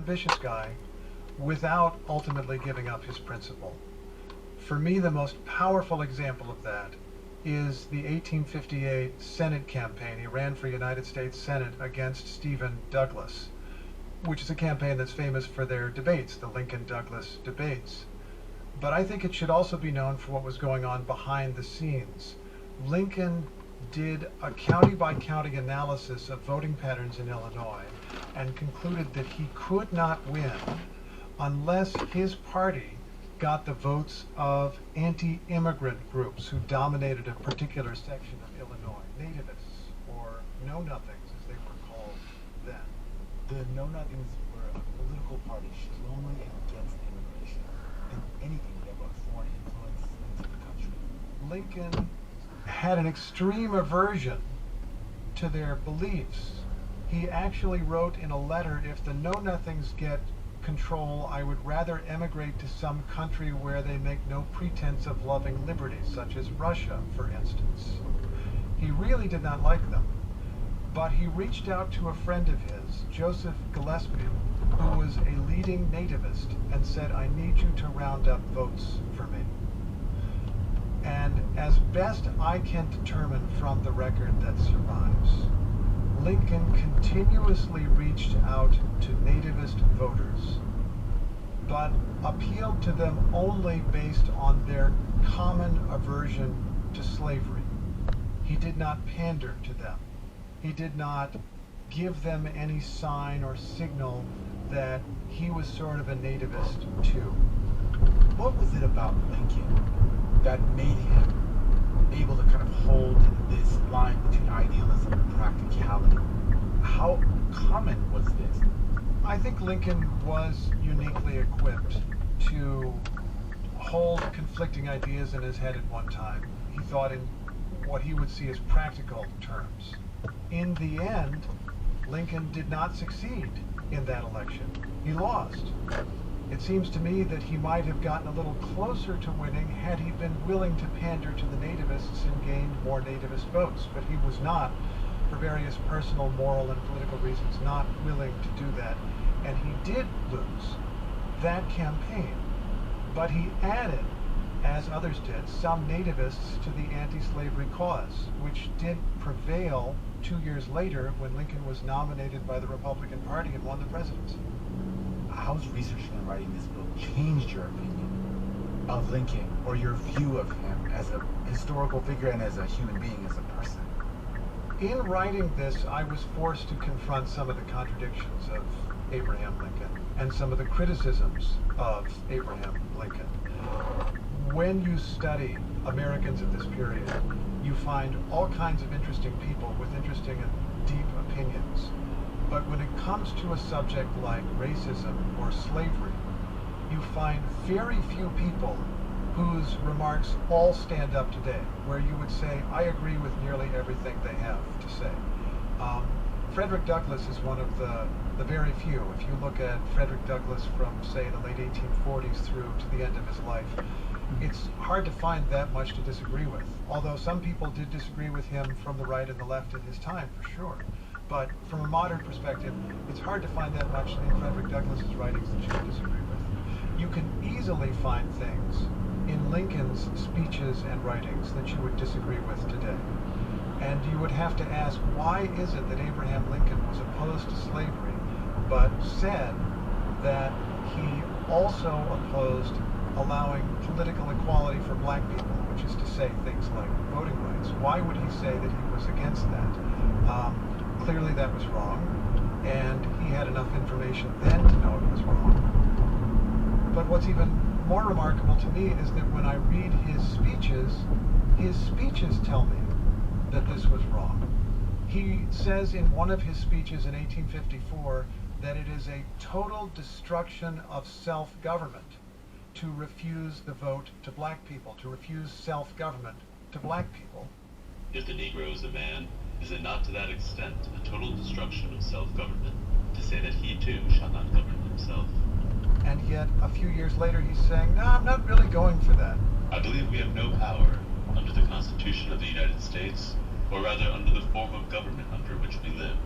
ambitious guy without ultimately giving up his principle. For me, the most powerful example of that is the 1858 Senate campaign. He ran for United States Senate against Stephen Douglas, which is a campaign that's famous for their debates, the Lincoln-Douglas debates. But I think it should also be known for what was going on behind the scenes. Lincoln did a county-by-county analysis of voting patterns in Illinois and concluded that he could not win unless his party got the votes of anti-immigrant groups who dominated a particular section of Illinois, nativists, or know-nothings as they were called then. The know-nothings were a political party strongly against immigration and anything that brought foreign influence into the country. Lincoln had an extreme aversion to their beliefs. He actually wrote in a letter, if the know-nothings get control, I would rather emigrate to some country where they make no pretense of loving liberty, such as Russia, for instance. He really did not like them, but he reached out to a friend of his, Joseph Gillespie, who was a leading nativist, and said, I need you to round up votes for me. And as best I can determine from the record that survives, Lincoln continuously reached out to nativist voters, but appealed to them only based on their common aversion to slavery. He did not pander to them. He did not give them any sign or signal that he was sort of a nativist too. What was it about Lincoln that made him able to kind of hold this line between idealism and practicality? How common was this? I think Lincoln was uniquely equipped to hold conflicting ideas in his head at one time. He thought in what he would see as practical terms. In the end, Lincoln did not succeed in that election. He lost. It seems to me that he might have gotten a little closer to winning had he been willing to pander to the nativists and gained more nativist votes, but he was not, for various personal, moral, and political reasons, not willing to do that. And he did lose that campaign, but he added, as others did, some nativists to the anti-slavery cause, which did prevail 2 years later when Lincoln was nominated by the Republican Party and won the presidency. How's researching and writing this book changed your opinion of Lincoln, or your view of him as a historical figure and as a human being, as a person? In writing this, I was forced to confront some of the contradictions of Abraham Lincoln and some of the criticisms of Abraham Lincoln. When you study Americans of this period, you find all kinds of interesting people with interesting and deep opinions. But when it comes to a subject like racism or slavery, you find very few people whose remarks all stand up today, where you would say, I agree with nearly everything they have to say. Frederick Douglass is one of the very few. If you look at Frederick Douglass from, say, the late 1840s through to the end of his life, it's hard to find that much to disagree with, although some people did disagree with him from the right and the left in his time, for sure. But from a modern perspective, it's hard to find that much in Frederick Douglass's writings that you can disagree with. You can easily find things in Lincoln's speeches and writings that you would disagree with today. And you would have to ask, why is it that Abraham Lincoln was opposed to slavery, but said that he also opposed allowing political equality for black people, which is to say things like voting rights? Why would he say that he was against that? Clearly that was wrong, and he had enough information then to know it was wrong. But what's even more remarkable to me is that when I read his speeches tell me that this was wrong. He says in one of his speeches in 1854 that it is a total destruction of self-government to refuse the vote to black people, to refuse self-government to black people. If the Negro is a man, is it not to that extent a total destruction of self-government to say that he too shall not govern himself? And yet, a few years later, he's saying, no, I'm not really going for that. I believe we have no power under the Constitution of the United States, or rather under the form of government under which we live,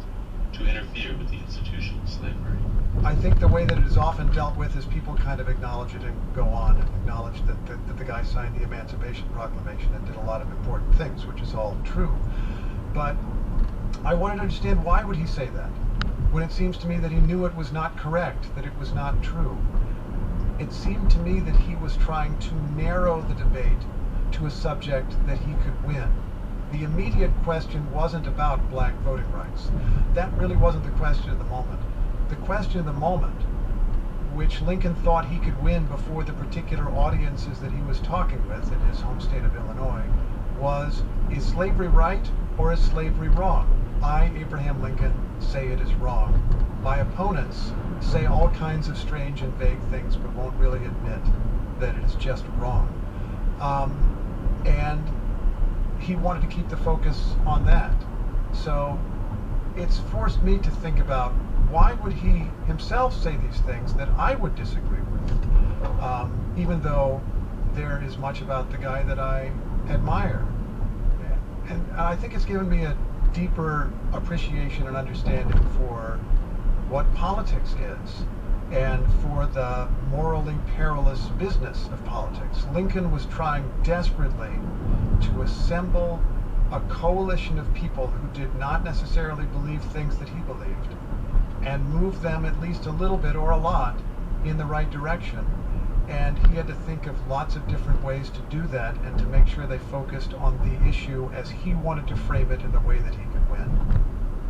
to interfere with the institution of slavery. I think the way that it is often dealt with is people kind of acknowledge it and go on and acknowledge that the guy signed the Emancipation Proclamation and did a lot of important things, which is all true. But I wanted to understand, why would he say that, when it seems to me that he knew it was not correct, that it was not true? It seemed to me that he was trying to narrow the debate to a subject that he could win. The immediate question wasn't about black voting rights. That really wasn't the question of the moment. The question of the moment, which Lincoln thought he could win before the particular audiences that he was talking with in his home state of Illinois, was, is slavery right or is slavery wrong? I, Abraham Lincoln, say it is wrong. My opponents say all kinds of strange and vague things, but won't really admit that it is just wrong. And he wanted to keep the focus on that. So it's forced me to think about, why would he himself say these things that I would disagree with, even though there is much about the guy that I admire. And I think it's given me a deeper appreciation and understanding for what politics is, and for the morally perilous business of politics. Lincoln was trying desperately to assemble a coalition of people who did not necessarily believe things that he believed, and move them at least a little bit or a lot in the right direction. And he had to think of lots of different ways to do that, and to make sure they focused on the issue as he wanted to frame it in the way that he could win.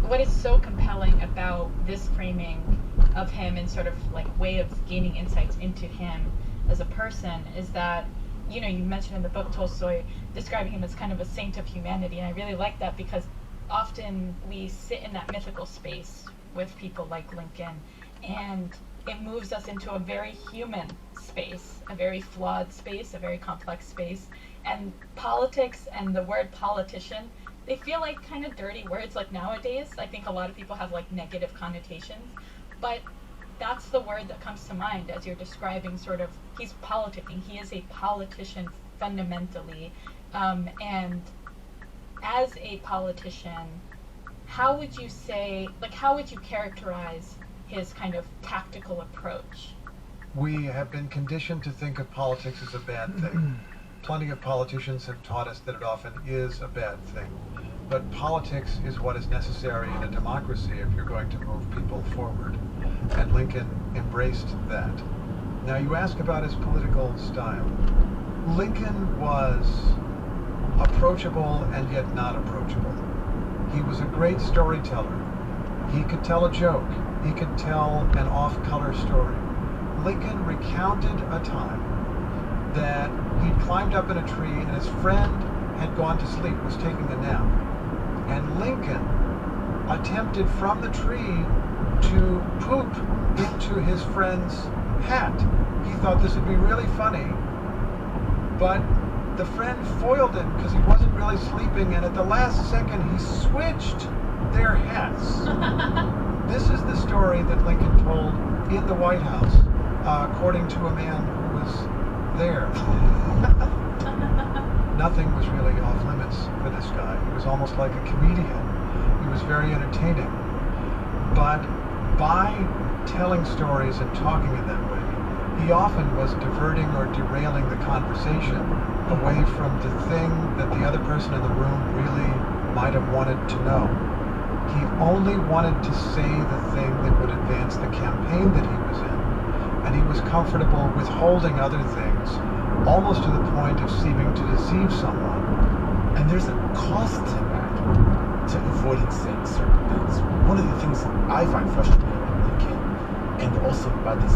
What is so compelling about this framing of him and sort of like way of gaining insights into him as a person is that, you know, you mentioned in the book Tolstoy describing him as kind of a saint of humanity, and I really like that, because often we sit in that mythical space with people like Lincoln, and it moves us into a very human space, a very flawed space, a very complex space. And politics and the word politician, they feel like kind of dirty words. Like nowadays, I think a lot of people have like negative connotations, but that's the word that comes to mind as you're describing sort of, he's politicking. He is a politician fundamentally. And as a politician, how would you say, like, how would you characterize his kind of tactical approach? We have been conditioned to think of politics as a bad thing. Plenty of politicians have taught us that it often is a bad thing. But politics is what is necessary in a democracy if you're going to move people forward. And Lincoln embraced that. Now, you ask about his political style. Lincoln was approachable and yet not approachable. He was a great storyteller. He could tell a joke. He could tell an off-color story. Lincoln recounted a time that he'd climbed up in a tree and his friend had gone to sleep, was taking a nap. And Lincoln attempted from the tree to poop into his friend's hat. He thought this would be really funny, but the friend foiled him because he wasn't really sleeping, and at the last second he switched their hats. This is the story that Lincoln told in the White House, according to a man who was there. Nothing was really off limits for this guy. He was almost like a comedian. He was very entertaining. But by telling stories and talking in that way, he often was diverting or derailing the conversation away from the thing that the other person in the room really might have wanted to know. He only wanted to say the thing that would advance the campaign that he was in, and he was comfortable withholding other things, almost to the point of seeming to deceive someone. And there's a cost to that, to avoiding saying certain things. One of the things I find frustrating about Lincoln, and also about this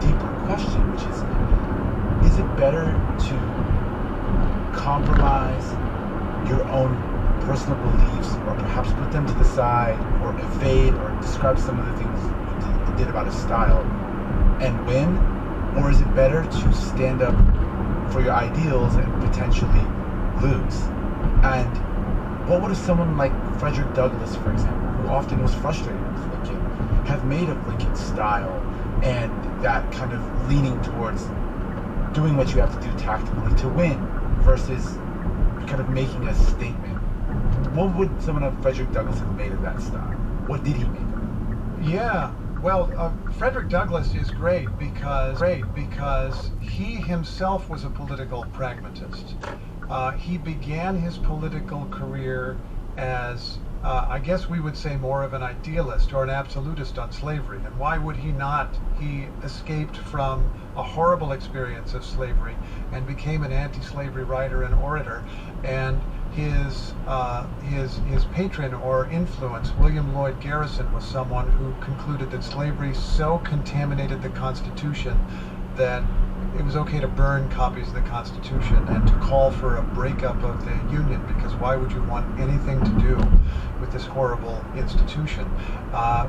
deeper question, which is it better to compromise your own personal beliefs, or perhaps put them to the side, or evade, or describe some of the things you did about his style, and win? Or is it better to stand up for your ideals and potentially lose? And what would someone like Frederick Douglass, for example, who often was frustrated with Lincoln, have made of Lincoln's style and that kind of leaning towards doing what you have to do tactically to win versus kind of making a statement? What would someone like Frederick Douglass have made of that style? What did he make of it? Yeah, well, Frederick Douglass is great because he himself was a political pragmatist. He began his political career as, I guess we would say, more of an idealist or an absolutist on slavery. And why would he not? He escaped from a horrible experience of slavery and became an anti-slavery writer and orator. And his patron or influence, William Lloyd Garrison, was someone who concluded that slavery so contaminated the Constitution that it was okay to burn copies of the Constitution and to call for a breakup of the Union, because why would you want anything to do with this horrible institution?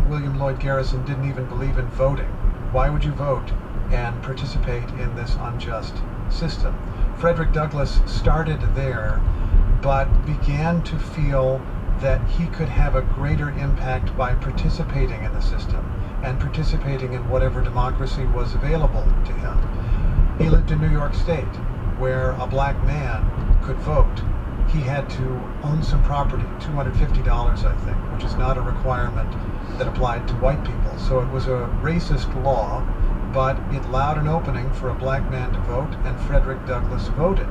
William Lloyd Garrison didn't even believe in voting. Why would you vote and participate in this unjust system? Frederick Douglass started there, but began to feel that he could have a greater impact by participating in the system and participating in whatever democracy was available to him. He lived in New York State, where a black man could vote. He had to own some property, $250, I think, which is not a requirement that applied to white people. So it was a racist law, but it allowed an opening for a black man to vote, and Frederick Douglass voted.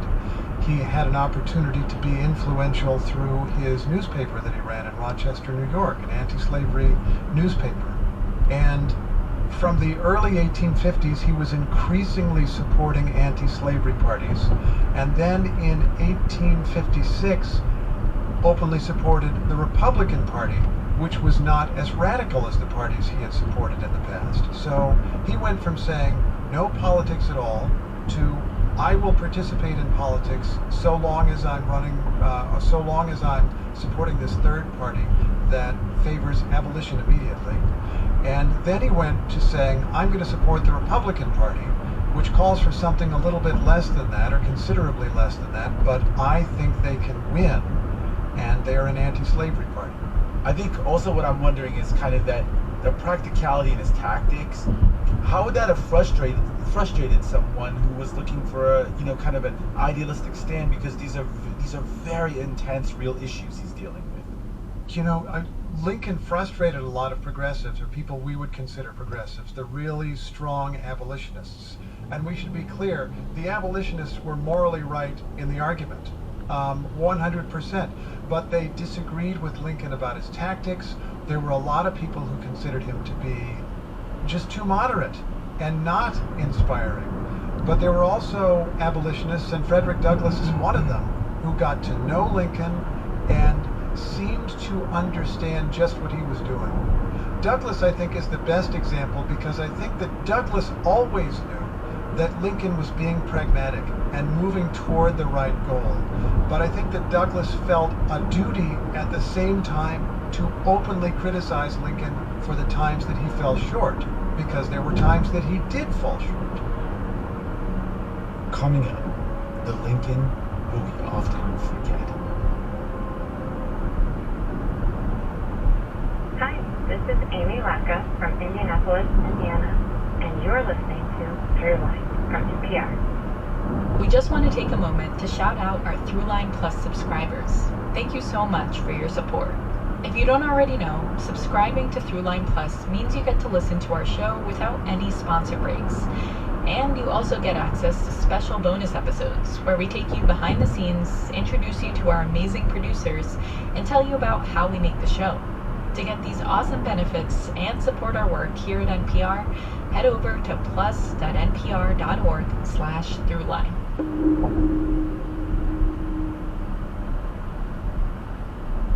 He had an opportunity to be influential through his newspaper that he ran in Rochester, New York, an anti-slavery newspaper. And from the early 1850s, he was increasingly supporting anti-slavery parties. And then in 1856, openly supported the Republican Party, which was not as radical as the parties he had supported in the past. So he went from saying no politics at all to I will participate in politics so long as I'm so long as I'm supporting this third party that favors abolition immediately. And then he went to saying, I'm going to support the Republican Party, which calls for something a little bit less than that, or considerably less than that, but I think they can win, and they're an anti-slavery party. I think also what I'm wondering is kind of that the practicality in his tactics. How would that have frustrated someone who was looking for a, kind of an idealistic stand, because these are very intense, real issues he's dealing with. Lincoln frustrated a lot of progressives, or people we would consider progressives, the really strong abolitionists. And we should be clear, the abolitionists were morally right in the argument, 100%. But they disagreed with Lincoln about his tactics. There were a lot of people who considered him to be just too moderate and not inspiring. But there were also abolitionists, and Frederick Douglass is one of them, who got to know Lincoln and seemed to understand just what he was doing. Douglass, I think, is the best example, because I think that Douglass always knew that Lincoln was being pragmatic and moving toward the right goal. But I think that Douglass felt a duty at the same time to openly criticize Lincoln for the times that he fell short, because there were times that he did fall short. Coming up, the Lincoln who we often forget. Hi, this is Amy Lacka from Indianapolis, Indiana, and you're listening to Throughline from NPR. We just want to take a moment to shout out our Throughline Plus subscribers. Thank you so much for your support. If you don't already know, subscribing to Throughline Plus means you get to listen to our show without any sponsor breaks. And you also get access to special bonus episodes where we take you behind the scenes, introduce you to our amazing producers, and tell you about how we make the show. To get these awesome benefits and support our work here at NPR, head over to plus.npr.org/throughline.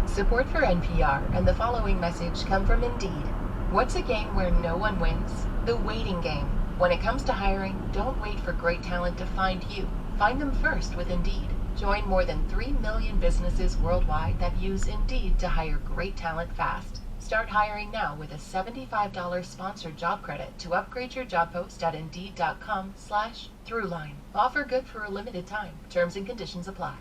Support for NPR and the following message come from Indeed. What's a game where no one wins? The waiting game. When it comes to hiring, don't wait for great talent to find you. Find them first with Indeed. Join more than 3 million businesses worldwide that use Indeed to hire great talent fast. Start hiring now with a $75 sponsored job credit to upgrade your job post at Indeed.com/Throughline. Offer good for a limited time. Terms and conditions apply.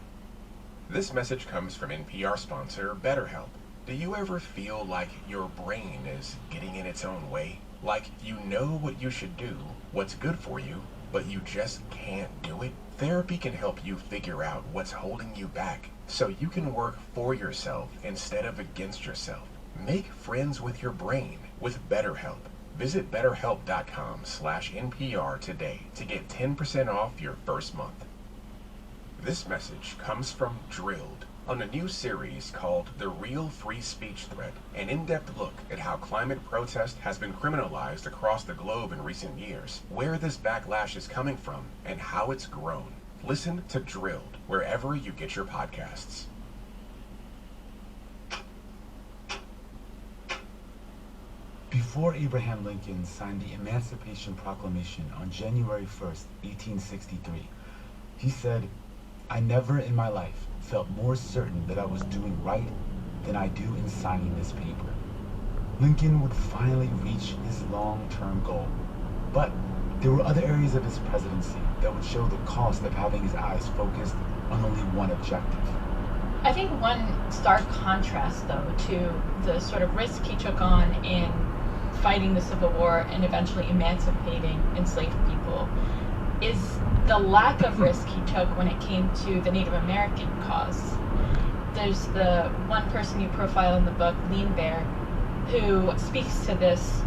This message comes from NPR sponsor BetterHelp. Do you ever feel like your brain is getting in its own way? Like you know what you should do, what's good for you, but you just can't do it? Therapy can help you figure out what's holding you back so you can work for yourself instead of against yourself. Make friends with your brain. with BetterHelp. Visit BetterHelp.com/NPR today to get 10% off your first month. This message comes from Drilled, on a new series called The Real Free Speech Threat, an in-depth look at how climate protest has been criminalized across the globe in recent years, where this backlash is coming from, and how it's grown. Listen to Drilled wherever you get your podcasts. Before Abraham Lincoln signed the Emancipation Proclamation on January 1st, 1863, he said, "I never in my life felt more certain that I was doing right than I do in signing this paper." Lincoln would finally reach his long-term goal, but there were other areas of his presidency that would show the cost of having his eyes focused on only one objective. I think one stark contrast, though, to the sort of risk he took on in fighting the Civil War and eventually emancipating enslaved people is the lack of risk he took when it came to the Native American cause. There's the one person you profile in the book, Lean Bear, who speaks to this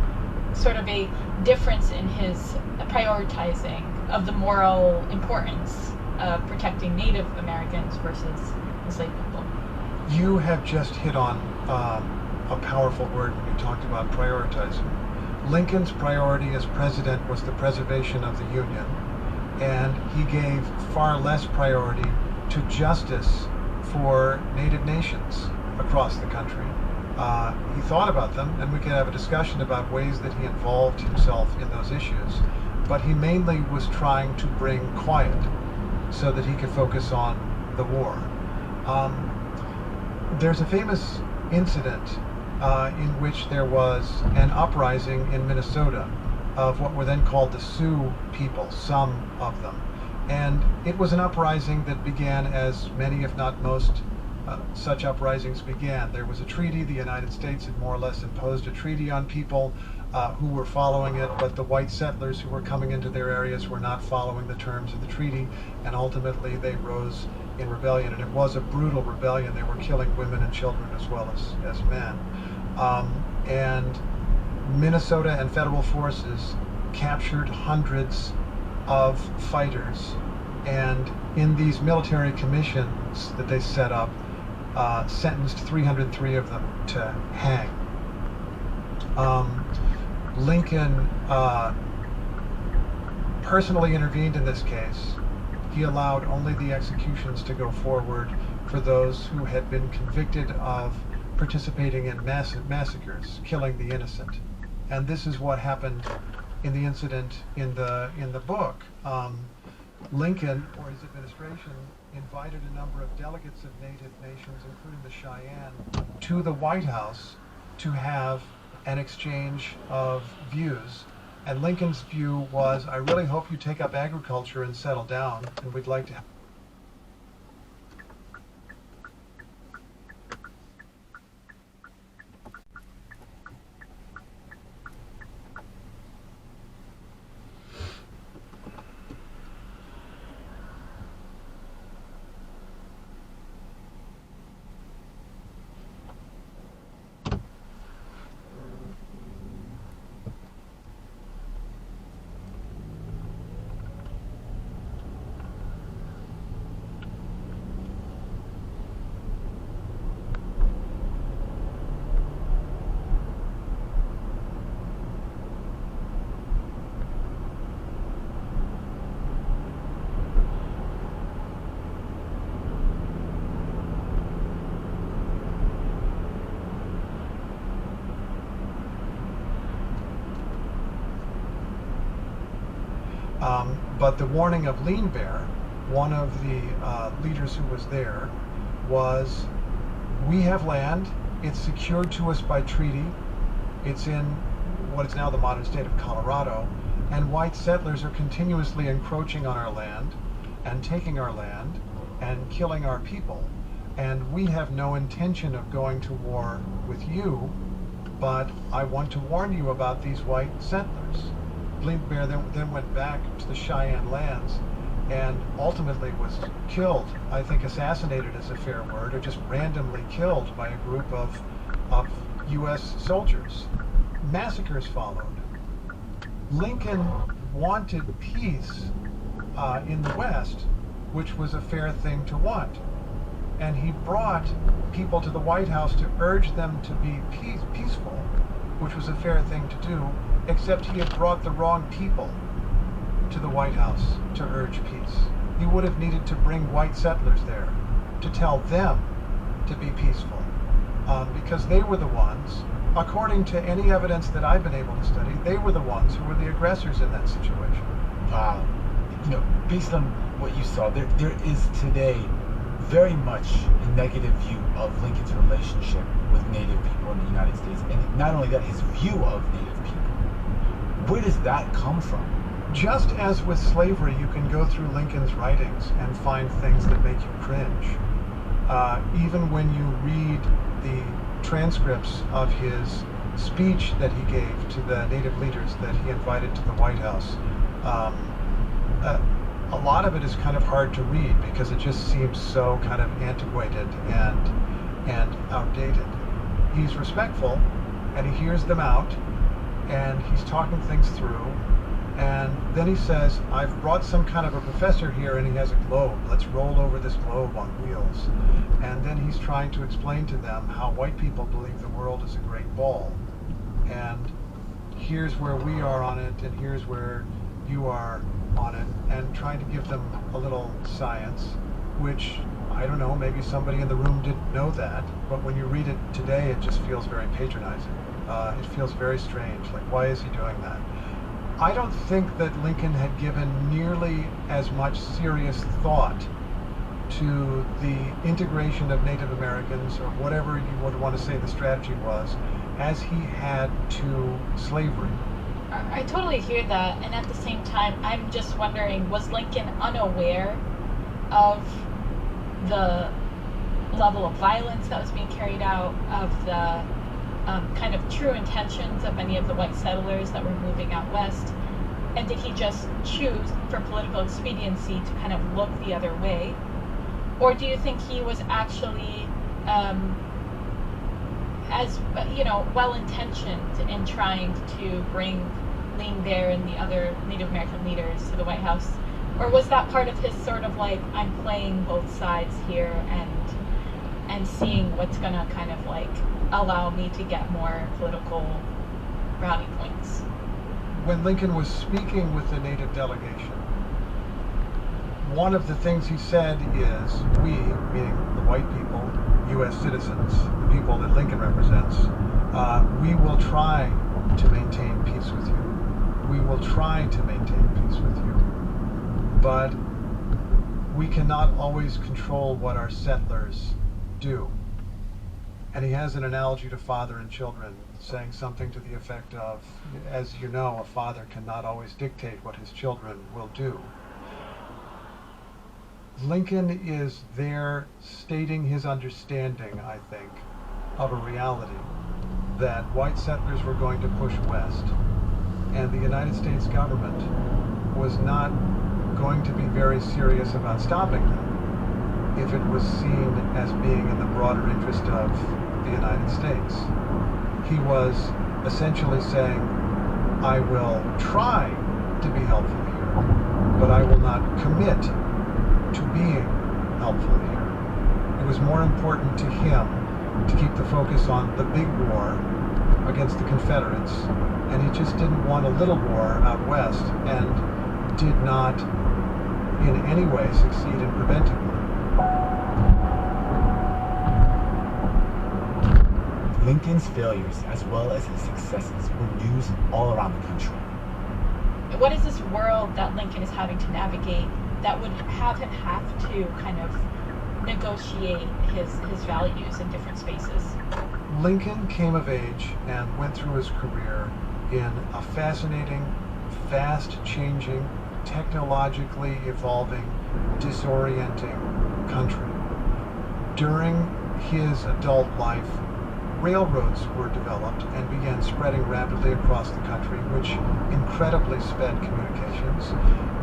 sort of a difference in his prioritizing of the moral importance of protecting Native Americans versus enslaved people. You have just hit on a powerful word when you talked about prioritizing. Lincoln's priority as president was the preservation of the Union, and he gave far less priority to justice for Native nations across the country. He thought about them, and we could have a discussion about ways that he involved himself in those issues, but he mainly was trying to bring quiet so that he could focus on the war. There's a famous incident in which there was an uprising in Minnesota of what were then called the Sioux people, some of them. And it was an uprising that began as many, if not most, such uprisings began. There was a treaty. The United States had more or less imposed a treaty on people who were following it, but the white settlers who were coming into their areas were not following the terms of the treaty, and ultimately they rose in rebellion. And it was a brutal rebellion. They were killing women and children as well as men. And Minnesota and federal forces captured hundreds of fighters, and in these military commissions that they set up, sentenced 303 of them to hang. Lincoln personally intervened in this case. He allowed only the executions to go forward for those who had been convicted of participating in massacres, killing the innocent. And this is what happened in the incident in the book. Lincoln, or his administration, invited a number of delegates of Native nations, including the Cheyenne, to the White House to have an exchange of views. And Lincoln's view was, I really hope you take up agriculture and settle down, and we'd like to but the warning of Lean Bear, one of the leaders who was there, was, we have land, it's secured to us by treaty, it's in what is now the modern state of Colorado, and white settlers are continuously encroaching on our land and taking our land and killing our people, and we have no intention of going to war with you, but I want to warn you about these white settlers. Lean Bear then went back to the Cheyenne lands and ultimately was killed, I think assassinated is a fair word, or just randomly killed by a group of U.S. soldiers. massacres followed. Lincoln wanted peace in the West, which was a fair thing to want. And he brought people to the White House to urge them to be peaceful, which was a fair thing to do, except he had brought the wrong people to the White House to urge peace. He would have needed to bring white settlers there to tell them to be peaceful, because they were the ones, according to any evidence that I've been able to study, they were the ones who were the aggressors in that situation. Wow. Based on what you saw, there is today very much a negative view of Lincoln's relationship with Native people in the United States, and not only that, his view of Native people. Where does that come from? Just as with slavery, you can go through Lincoln's writings and find things that make you cringe. Even when you read the transcripts of his speech that he gave to the Native leaders that he invited to the White House, a lot of it is kind of hard to read because it just seems so kind of antiquated and outdated. He's respectful, and he hears them out, and he's talking things through, and then he says, I've brought some kind of a professor here, and he has a globe. Let's roll over this globe on wheels. And then he's trying to explain to them how white people believe the world is a great ball, and here's where we are on it, and here's where you are on it, and trying to give them a little science, which, I don't know, maybe somebody in the room didn't know that, but when you read it today, it just feels very patronizing. It feels very strange, like, why is he doing that? I don't think that Lincoln had given nearly as much serious thought to the integration of Native Americans, or whatever you would want to say the strategy was, as he had to slavery. I totally hear that, and at the same time, I'm just wondering, was Lincoln unaware of the level of violence that was being carried out, of the kind of true intentions of many of the white settlers that were moving out west, and did he just choose, for political expediency, to kind of look the other way? Or do you think he was actually, as well-intentioned in trying to bring Lean Bear and the other Native American leaders to the White House? Or was that part of his sort of like, I'm playing both sides here and seeing what's gonna kind of like allow me to get more political brownie points? When Lincoln was speaking with the Native delegation, one of the things he said is, we, meaning the white people, U.S. citizens, the people that Lincoln represents, we will try to maintain peace with you. We will try to maintain peace with you. But we cannot always control what our settlers do. And he has an analogy to father and children, saying something to the effect of, as you know, a father cannot always dictate what his children will do. Lincoln is there stating his understanding, I think, of a reality that white settlers were going to push west, and the United States government was not going to be very serious about stopping them if it was seen as being in the broader interest of the United States. He was essentially saying, I will try to be helpful here, but I will not commit to being helpful here. It was more important to him to keep the focus on the big war against the Confederates, and he just didn't want a little war out west, and did not in any way succeed in preventing one. Lincoln's failures, as well as his successes, were news all around the country. What is this world that Lincoln is having to navigate that would have him have to kind of negotiate his values in different spaces? Lincoln came of age and went through his career in a fascinating, fast-changing, technologically evolving, disorienting country. During his adult life, railroads were developed and began spreading rapidly across the country, which incredibly sped communications.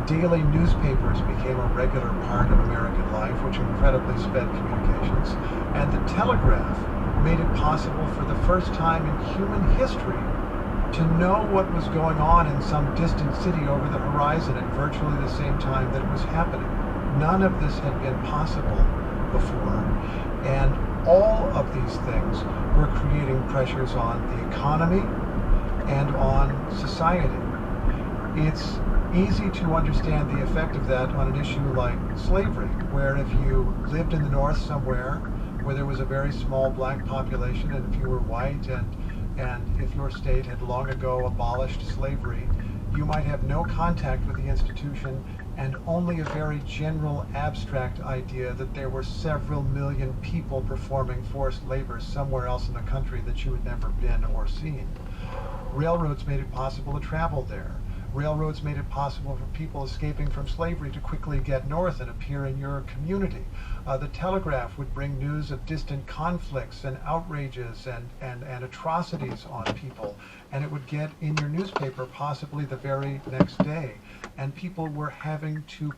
Daily newspapers became a regular part of American life, which incredibly sped communications. And the telegraph made it possible for the first time in human history to know what was going on in some distant city over the horizon at virtually the same time that it was happening. None of this had been possible before. And all of these things were creating pressures on the economy and on society. It's easy to understand the effect of that on an issue like slavery, where if you lived in the North somewhere where there was a very small black population, and if you were white, and if your state had long ago abolished slavery, you might have no contact with the institution and only a very general abstract idea that there were several million people performing forced labor somewhere else in the country that you had never been or seen. Railroads made it possible to travel there. Railroads made it possible for people escaping from slavery to quickly get north and appear in your community. The telegraph would bring news of distant conflicts and outrages and atrocities on people, and it would get in your newspaper possibly the very next day. And people were having to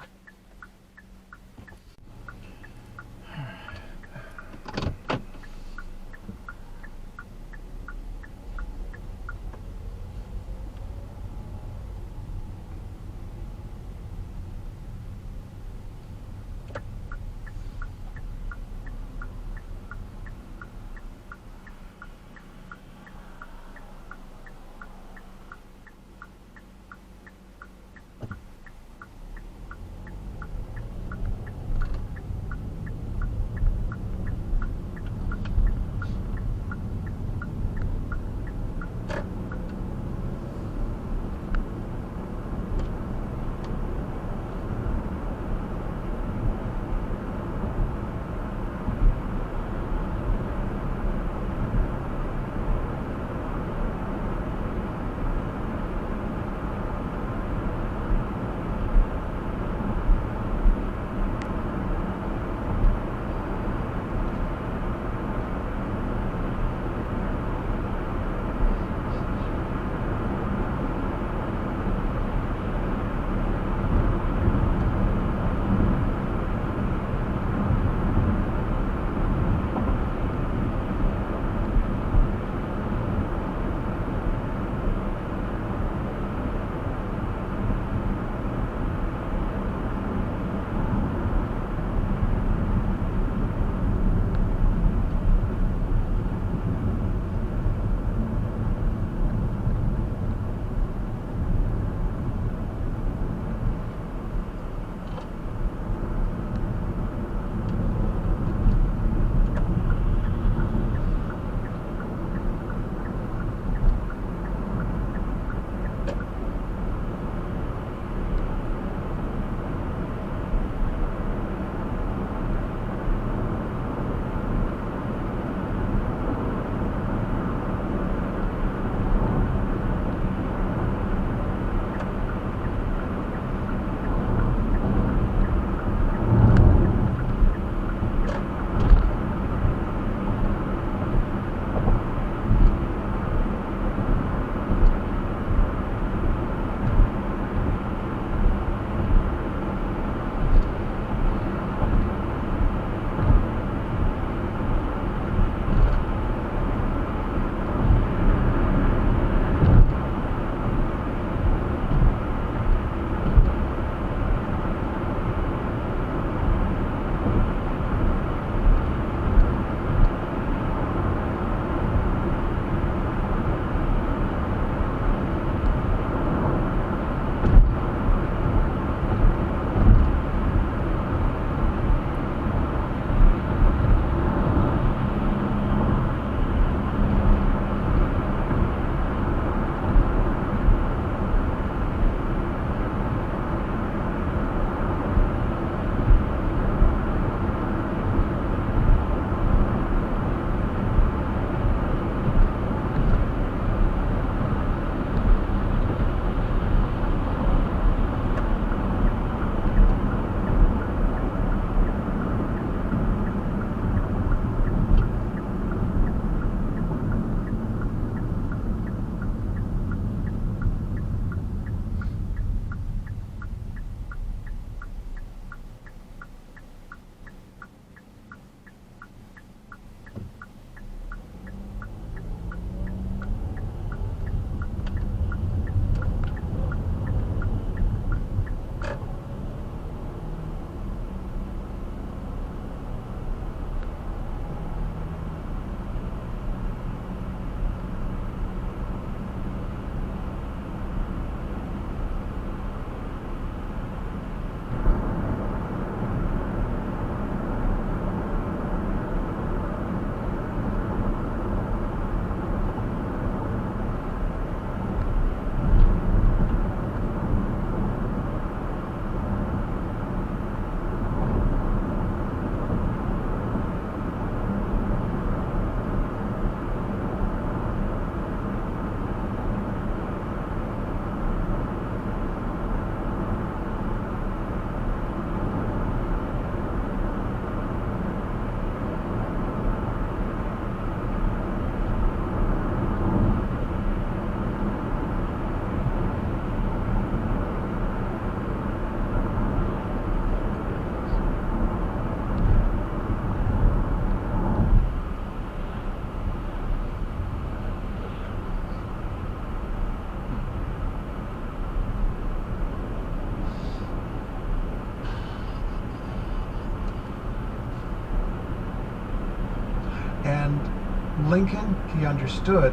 Lincoln, he understood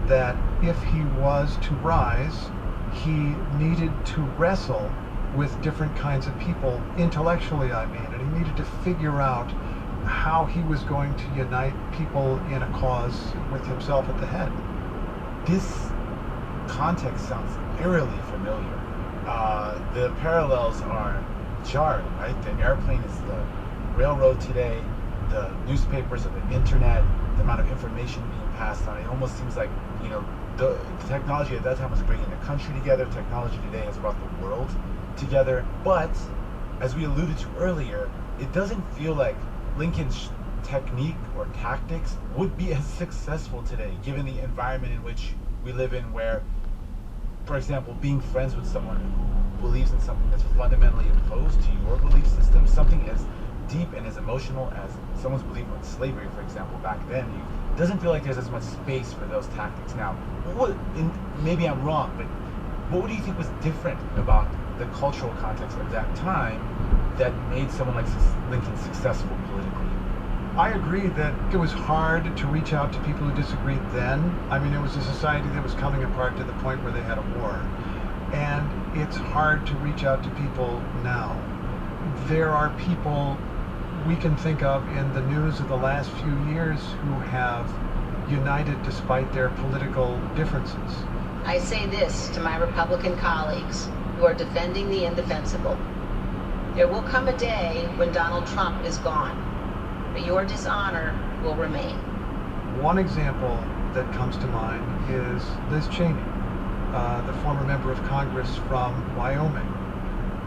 that if he was to rise, he needed to wrestle with different kinds of people, intellectually I mean, and he needed to figure out how he was going to unite people in a cause with himself at the head. This context sounds eerily familiar. The parallels are jarring, right? The airplane is the railroad today, the newspapers are the internet, the amount of information being passed on. It almost seems like, the technology at that time was bringing the country together. Technology today has brought the world together. But, as we alluded to earlier, it doesn't feel like Lincoln's technique or tactics would be as successful today, given the environment in which we live in, where, for example, being friends with someone who believes in something that's fundamentally opposed to your belief system, something as deep and as emotional as someone's belief in slavery, for example, back then, it doesn't feel like there's as much space for those tactics now. Maybe I'm wrong, but what do you think was different about the cultural context of that time that made someone like Lincoln successful politically? I agree that it was hard to reach out to people who disagreed then. I mean, it was a society that was coming apart to the point where they had a war. And it's hard to reach out to people now. There are people we can think of in the news of the last few years who have united despite their political differences. I say this to my Republican colleagues who are defending the indefensible. There will come a day when Donald Trump is gone, but your dishonor will remain. One example that comes to mind is Liz Cheney, the former member of Congress from Wyoming,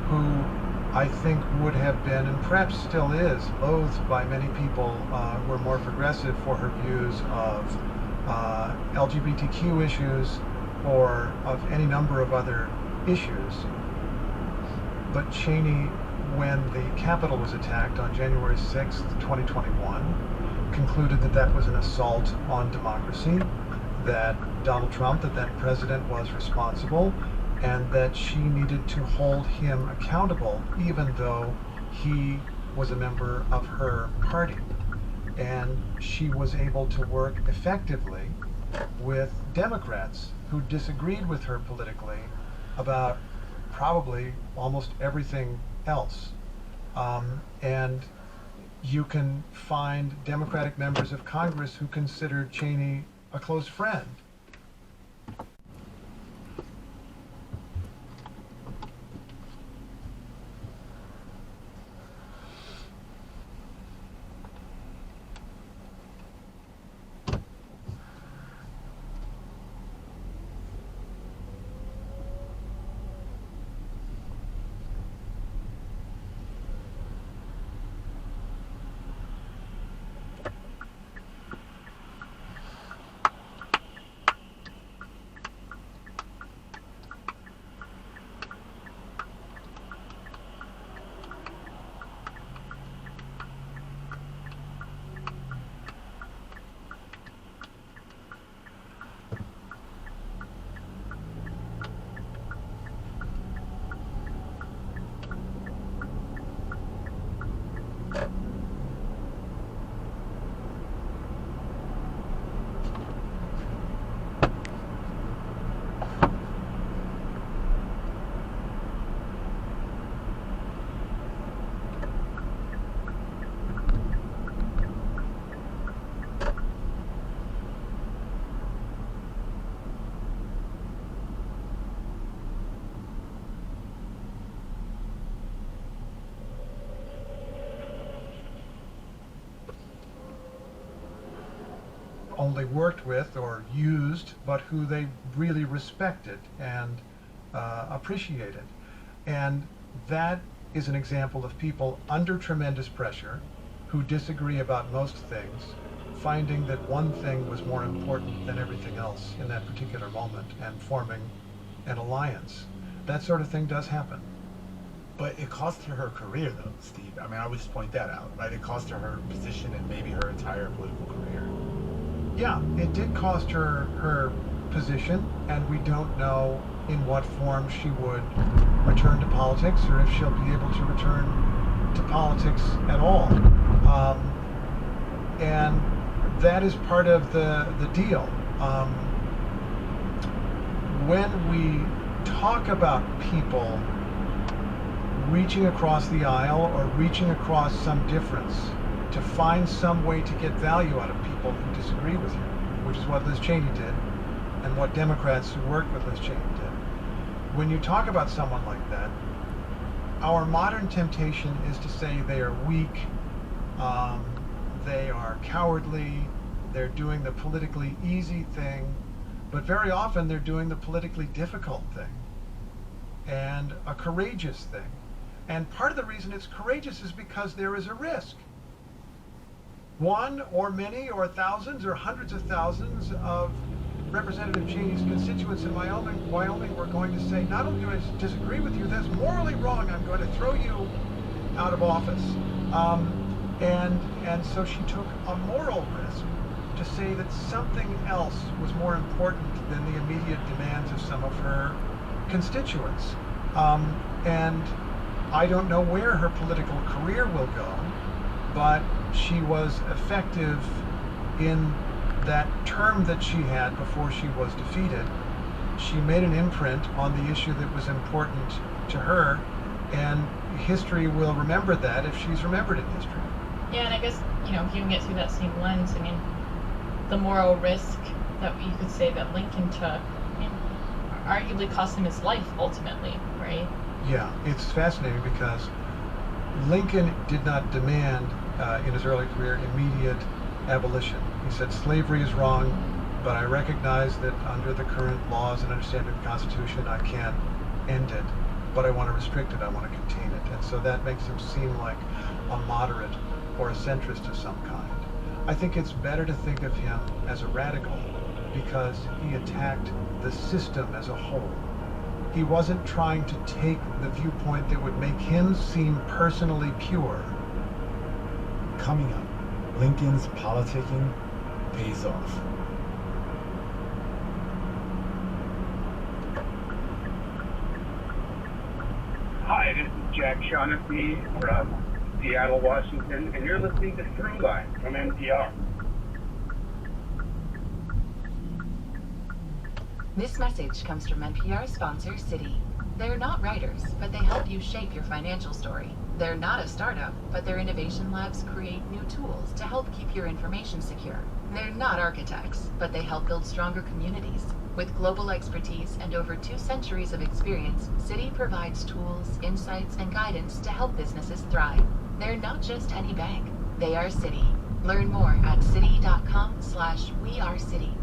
who I think would have been, and perhaps still is, loathed by many people who are more progressive for her views of LGBTQ issues or of any number of other issues. But Cheney, when the Capitol was attacked on January 6th, 2021, concluded that that was an assault on democracy, that Donald Trump, the then president, was responsible, and that she needed to hold him accountable even though he was a member of her party. And she was able to work effectively with Democrats who disagreed with her politically about probably almost everything else. And you can find Democratic members of Congress who considered Cheney a close friend. Only worked with or used, but who they really respected and appreciated. And that is an example of people under tremendous pressure who disagree about most things, finding that one thing was more important than everything else in that particular moment and forming an alliance. That sort of thing does happen. But it cost her career, though, Steve. I mean, I would just point that out, right? It cost her position and maybe her entire political career. Yeah, it did cost her her position, and we don't know in what form she would return to politics or if she'll be able to return to politics at all. And that is part of the deal. When we talk about people reaching across the aisle or reaching across some difference to find some way to get value out of people who disagree with you, which is what Liz Cheney did and what Democrats who worked with Liz Cheney did. When you talk about someone like that, our modern temptation is to say they are weak, they are cowardly, they're doing the politically easy thing, but very often they're doing the politically difficult thing and a courageous thing. And part of the reason it's courageous is because there is a risk. One or many or thousands or hundreds of thousands of Representative Cheney's constituents in Wyoming were going to say, not only do I disagree with you, that's morally wrong, I'm going to throw you out of office. And so she took a moral risk to say that something else was more important than the immediate demands of some of her constituents. And I don't know where her political career will go, but she was effective in that term that she had before she was defeated. She made an imprint on the issue that was important to her, and history will remember that if she's remembered in history. Yeah, and I guess, viewing it through that same lens, I mean, the moral risk that you could say that Lincoln took, arguably cost him his life ultimately, right? Yeah, it's fascinating because Lincoln did not demand in his early career immediate abolition. He said slavery is wrong, but I recognize that under the current laws and understanding of the Constitution, I can't end it, but I want to restrict it, I want to contain it. And so that makes him seem like a moderate or a centrist of some kind. I think it's better to think of him as a radical because he attacked the system as a whole. He wasn't trying to take the viewpoint that would make him seem personally pure. Coming up, Lincoln's politicking pays off. Hi, this is Jack Shaughnessy from Seattle, Washington, and you're listening to Throughline from NPR. This message comes from NPR sponsor Citi. They're not writers, but they help you shape your financial story. They're not a startup, but their innovation labs create new tools to help keep your information secure. They're not architects, but they help build stronger communities. With global expertise and over 2 centuries of experience, Citi provides tools, insights, and guidance to help businesses thrive. They're not just any bank. They are Citi. Learn more at citi.com/weareciti.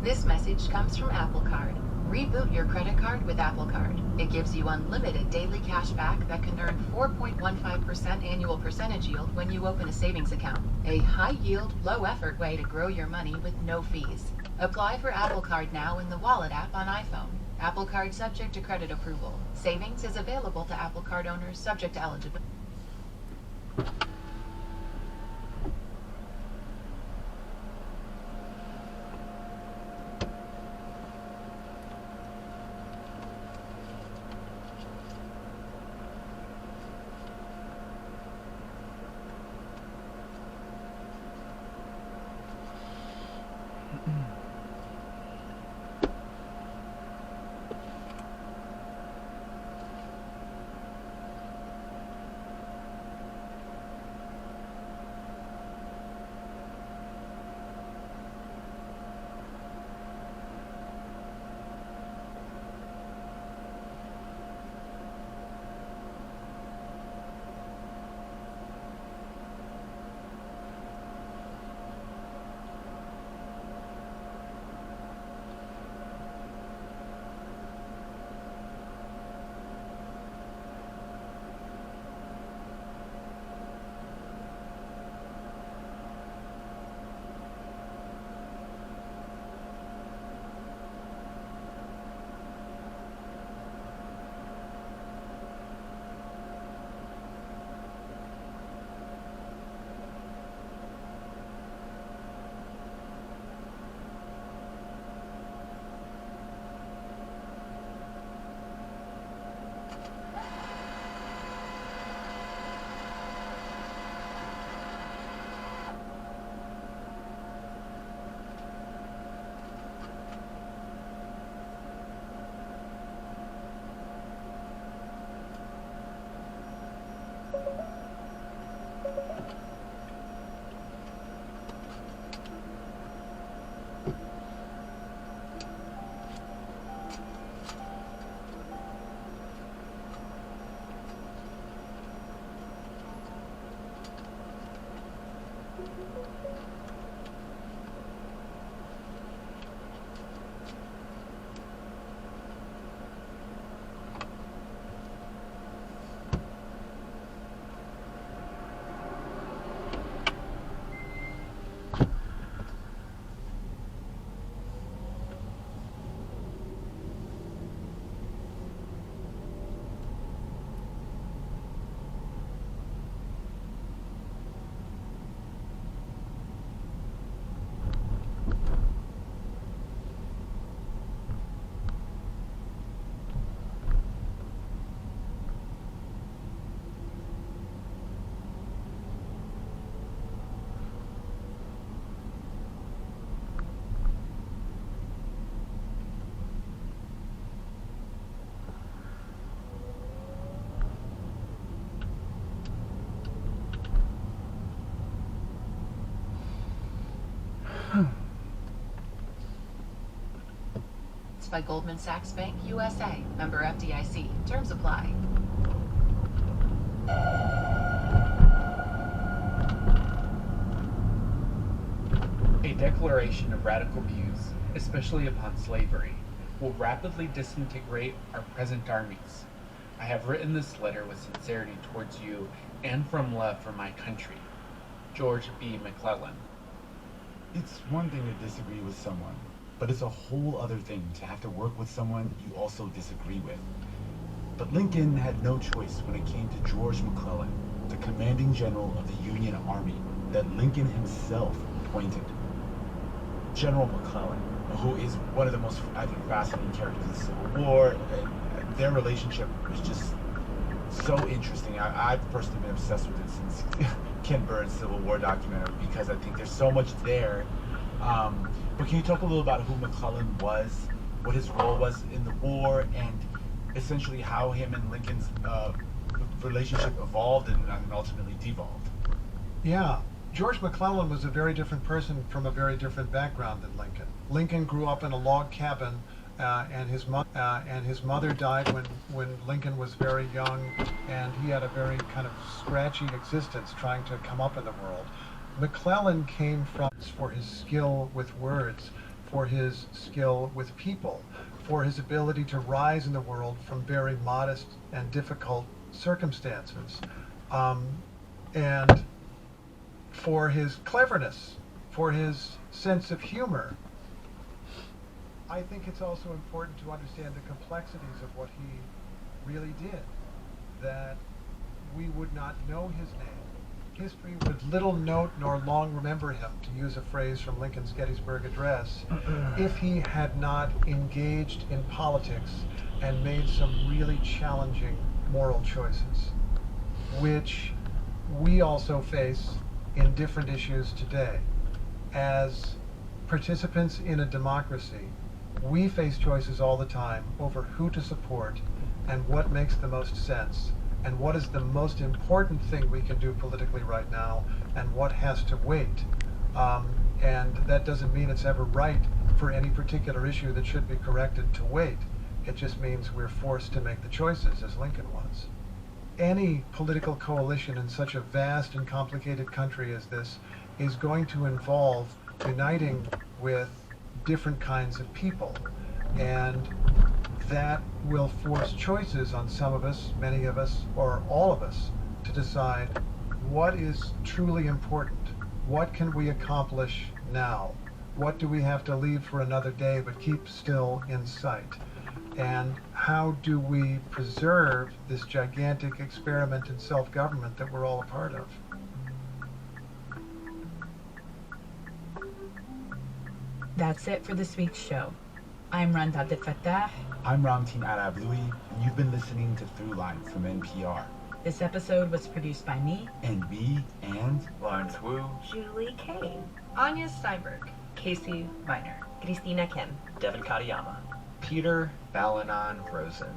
This message comes from Apple Card. Reboot your credit card with Apple Card. It gives you unlimited daily cash back that can earn 4.15% annual percentage yield when you open a savings account. A high-yield, low-effort way to grow your money with no fees. Apply for Apple Card now in the Wallet app on iPhone. Apple Card subject to credit approval. Savings is available to Apple Card owners subject to eligibility. It's by Goldman Sachs Bank, USA. Member FDIC. Terms apply. A declaration of radical views, especially upon slavery, will rapidly disintegrate our present armies. I have written this letter with sincerity towards you and from love for my country. George B. McClellan. It's one thing to disagree with someone, but it's a whole other thing to have to work with someone you also disagree with. But Lincoln had no choice when it came to George McClellan, the commanding general of the Union Army that Lincoln himself appointed. General McClellan, who is one of the most, I think, fascinating characters of the Civil War, and their relationship was just so interesting. I've personally been obsessed with it since Ken Burns' Civil War documentary because I think there's so much there. But can you talk a little about who McClellan was, what his role was in the war, and essentially how him and Lincoln's relationship evolved and ultimately devolved? Yeah. George McClellan was a very different person from a very different background than Lincoln. Lincoln grew up in a log cabin, and his mother died when Lincoln was very young, and he had a very kind of scratchy existence trying to come up in the world. McClellan came from for his skill with words, for his skill with people, for his ability to rise in the world from very modest and difficult circumstances, and for his cleverness, for his sense of humor. I think it's also important to understand the complexities of what he really did, that we would not know his name. History would little note nor long remember him, to use a phrase from Lincoln's Gettysburg Address, if he had not engaged in politics and made some really challenging moral choices, which we also face in different issues today. As participants in a democracy, we face choices all the time over who to support and what makes the most sense and what is the most important thing we can do politically right now and what has to wait. And that doesn't mean it's ever right for any particular issue that should be corrected to wait. It just means we're forced to make the choices, as Lincoln was. Any political coalition in such a vast and complicated country as this is going to involve uniting with different kinds of people, and that will force choices on some of us, many of us, or all of us to decide what is truly important, what can we accomplish now, what do we have to leave for another day but keep still in sight. And how do we preserve this gigantic experiment in self-government that we're all a part of? That's it for this week's show. I'm Randa Abdel Fattah. I'm Ramtin Arablouei, and you've been listening to Throughline from NPR. This episode was produced by me, And me, and Lawrence Wu, Julie Kane, Anya Steinberg. Casey Viner, Christina Kim, Devin Katayama, Peter Balanon Rosen,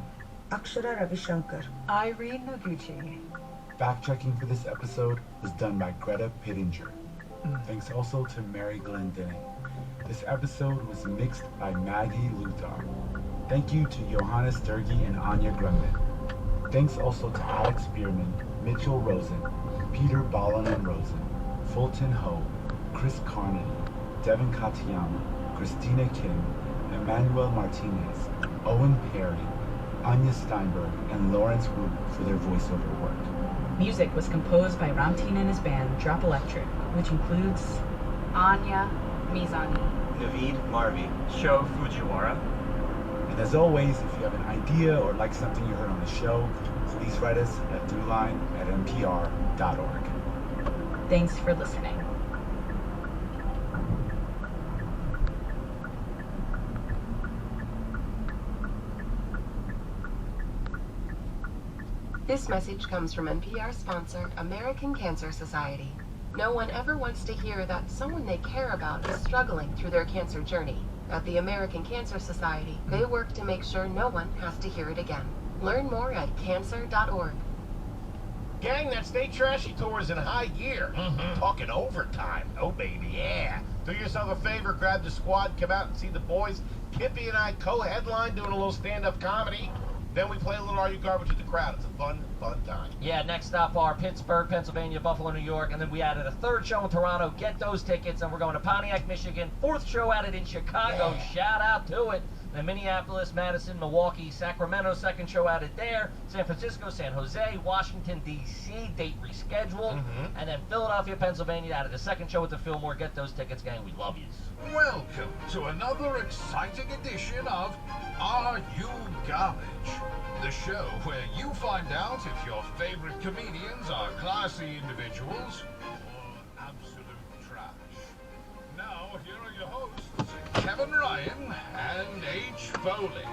Akshara Ravishankar, Irene Noguchi, Fact-checking for this episode was done by Greta Pittinger. Thanks also to Mary Glendenning. This episode was mixed by Maggie Luthar. Thank you to Johannes Sturgi and Anya Grumman. Thanks also to Alex Bierman, Mitchell Rosen, Peter Balanen-Rosen, Fulton Ho, Chris Carney, Devin Katayama, Christina Kim, Emmanuel Martinez, Owen Perry, Anya Steinberg, and Lawrence Wu for their voiceover work. Music was composed by Ramtin and his band Drop Electric, which includes Anya Mizani, Naveed Marvi, Sho Fujiwara. And as always, if you have an idea or like something you heard on the show, please write us at throughline@npr.org. Thanks for listening. This message comes from NPR sponsor, American Cancer Society. No one ever wants to hear that someone they care about is struggling through their cancer journey. At the American Cancer Society, they work to make sure no one has to hear it again. Learn more at cancer.org. Gang, that Stay Trashy tour is in high gear. Talking overtime. Oh, baby, yeah. Do yourself a favor, grab the squad, come out and see the boys. Kippy and I co-headline doing a little stand-up comedy. Then we play a little Are You Garbage with the crowd. It's a fun time. Yeah, next stop are Pittsburgh, Pennsylvania, Buffalo, New York, and then we added a third show in Toronto. Get those tickets, and we're going to Pontiac, Michigan. Fourth show added in Chicago. Yeah. Shout out to it. Then Minneapolis, Madison, Milwaukee, Sacramento, second show added there. San Francisco, San Jose, Washington, D.C., date rescheduled. And then Philadelphia, Pennsylvania added a second show at the Fillmore. Get those tickets, gang. We love you. Welcome to another exciting edition of Are You Garbage? The show where you find out if your favorite comedians are classy individuals or absolute trash. Now, here are your hosts, Kevin Ryan and H. Foley.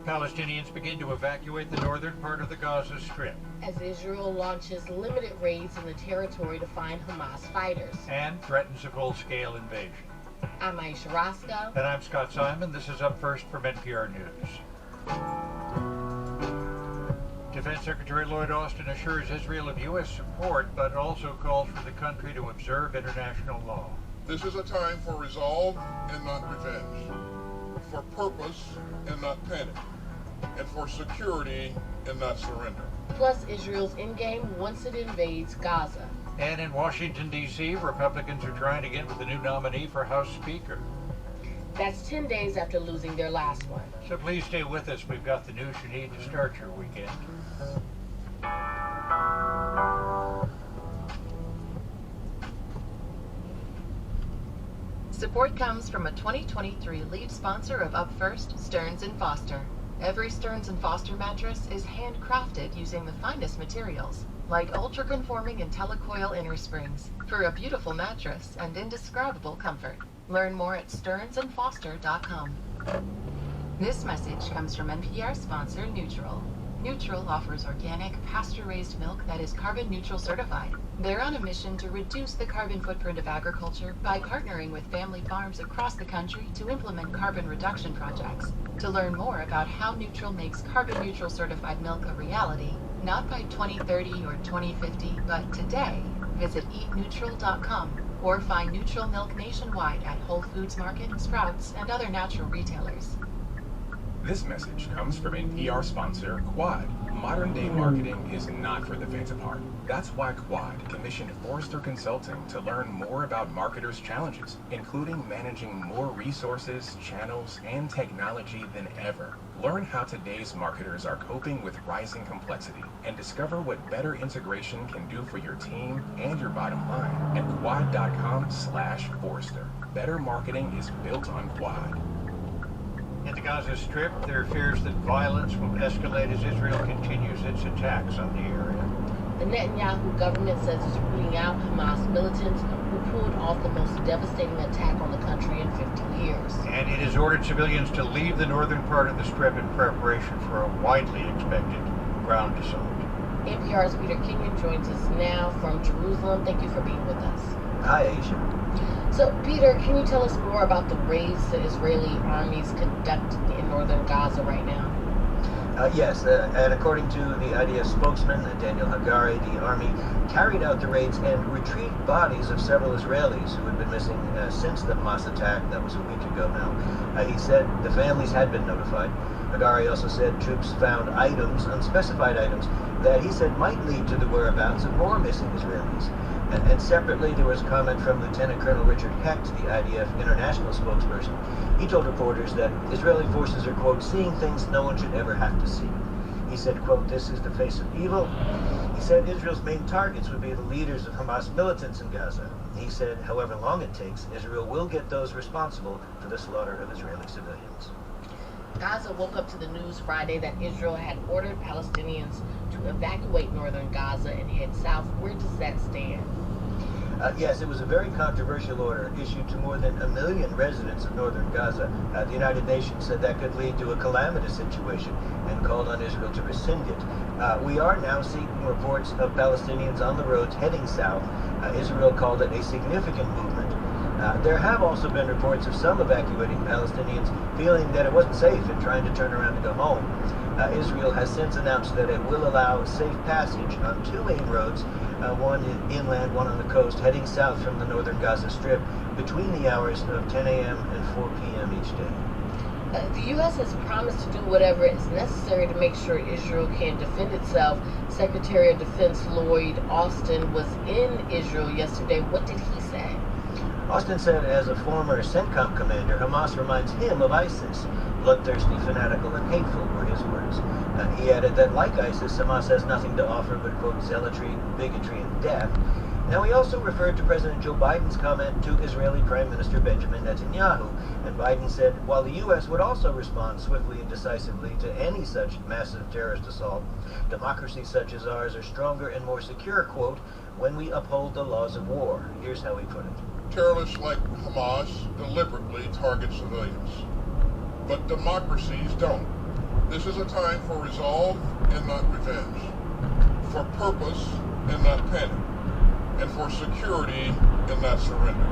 Palestinians begin to evacuate the northern part of the Gaza Strip. As Israel launches limited raids in the territory to find Hamas fighters. And threatens a full-scale invasion. I'm Aisha Roscoe. And I'm Scott Simon. This is Up First from NPR News. Defense Secretary Lloyd Austin assures Israel of U.S. support, but also calls for the country to observe international law. This is a time for resolve and not revenge, for purpose and not panic, and for security and not surrender. Plus Israel's endgame once it invades Gaza. And in Washington, D.C., Republicans are trying to get with the new nominee for House Speaker. That's 10 days after losing their last one. So please stay with us. We've got the news you need to start your weekend. Support comes from a 2023 lead sponsor of Up First, Stearns & Foster. Every Stearns & Foster mattress is handcrafted using the finest materials, like ultra-conforming IntelliCoil inner springs, for a beautiful mattress and indescribable comfort. Learn more at stearnsandfoster.com. This message comes from NPR sponsor Neutral. Neutral offers organic, pasture-raised milk that is carbon neutral certified. They're on a mission to reduce the carbon footprint of agriculture by partnering with family farms across the country to implement carbon reduction projects. To learn more about how Neutral makes carbon neutral certified milk a reality, not by 2030 or 2050, but today, visit eatneutral.com or find Neutral milk nationwide at Whole Foods Market, Sprouts, and other natural retailers. This message comes from NPR sponsor Quad. Modern-day marketing is not for the faint of heart. That's why Quad commissioned Forrester Consulting to learn more about marketers' challenges, including managing more resources, channels, and technology than ever. Learn how today's marketers are coping with rising complexity and discover what better integration can do for your team and your bottom line at quad.com/Forrester. Better marketing is built on Quad. In the Gaza Strip, there are fears that violence will escalate as Israel continues its attacks on the area. The Netanyahu government says it's rooting out Hamas militants who pulled off the most devastating attack on the country in 50 years. And it has ordered civilians to leave the northern part of the Strip in preparation for a widely expected ground assault. NPR's Peter Kenyon joins us now from Jerusalem. Thank you for being with us. Hi, Aisha. So, Peter, can you tell us more about the raids the Israeli army is conducting in northern Gaza right now? Yes, and according to the IDF spokesman, Daniel Hagari, the army carried out the raids and retrieved bodies of several Israelis who had been missing since the Hamas attack. That was a week ago now. He said the families had been notified. Hagari also said troops found items, unspecified items, that he said might lead to the whereabouts of more missing Israelis. And separately, there was comment from Lieutenant Colonel Richard Hecht, the IDF international spokesperson. He told reporters that Israeli forces are, quote, seeing things no one should ever have to see. He said, quote, this is the face of evil. He said Israel's main targets would be the leaders of Hamas militants in Gaza. He said, however long it takes, Israel will get those responsible for the slaughter of Israeli civilians. Gaza woke up to the news Friday that Israel had ordered Palestinians to evacuate northern Gaza and head south. Where does that stand? Yes, it was a very controversial order issued to more than 1 million residents of northern Gaza. The United Nations said that could lead to a calamitous situation and called on Israel to rescind it. We are now seeing reports of Palestinians on the roads heading south. Israel called it a significant movement. There have also been reports of some evacuating Palestinians feeling that it wasn't safe and trying to turn around and go home. Israel has since announced that it will allow safe passage on 2 main roads, one inland, one on the coast, heading south from the northern Gaza Strip between the hours of 10 a.m. and 4 p.m. each day. The U.S. has promised to do whatever is necessary to make sure Israel can defend itself. Secretary of Defense Lloyd Austin was in Israel yesterday. What did he say? Austin said, as a former CENTCOM commander, Hamas reminds him of ISIS. Bloodthirsty, fanatical, and hateful were his words. He added that, like ISIS, Hamas has nothing to offer but, quote, zealotry, bigotry, and death. Now, he also referred to President Joe Biden's comment to Israeli Prime Minister Benjamin Netanyahu. And Biden said, while the U.S. would also respond swiftly and decisively to any such massive terrorist assault, democracies such as ours are stronger and more secure, quote, when we uphold the laws of war. Here's how he put it. Terrorists like Hamas deliberately target civilians, but democracies don't. This is a time for resolve and not revenge, for purpose and not panic, and for security and not surrender.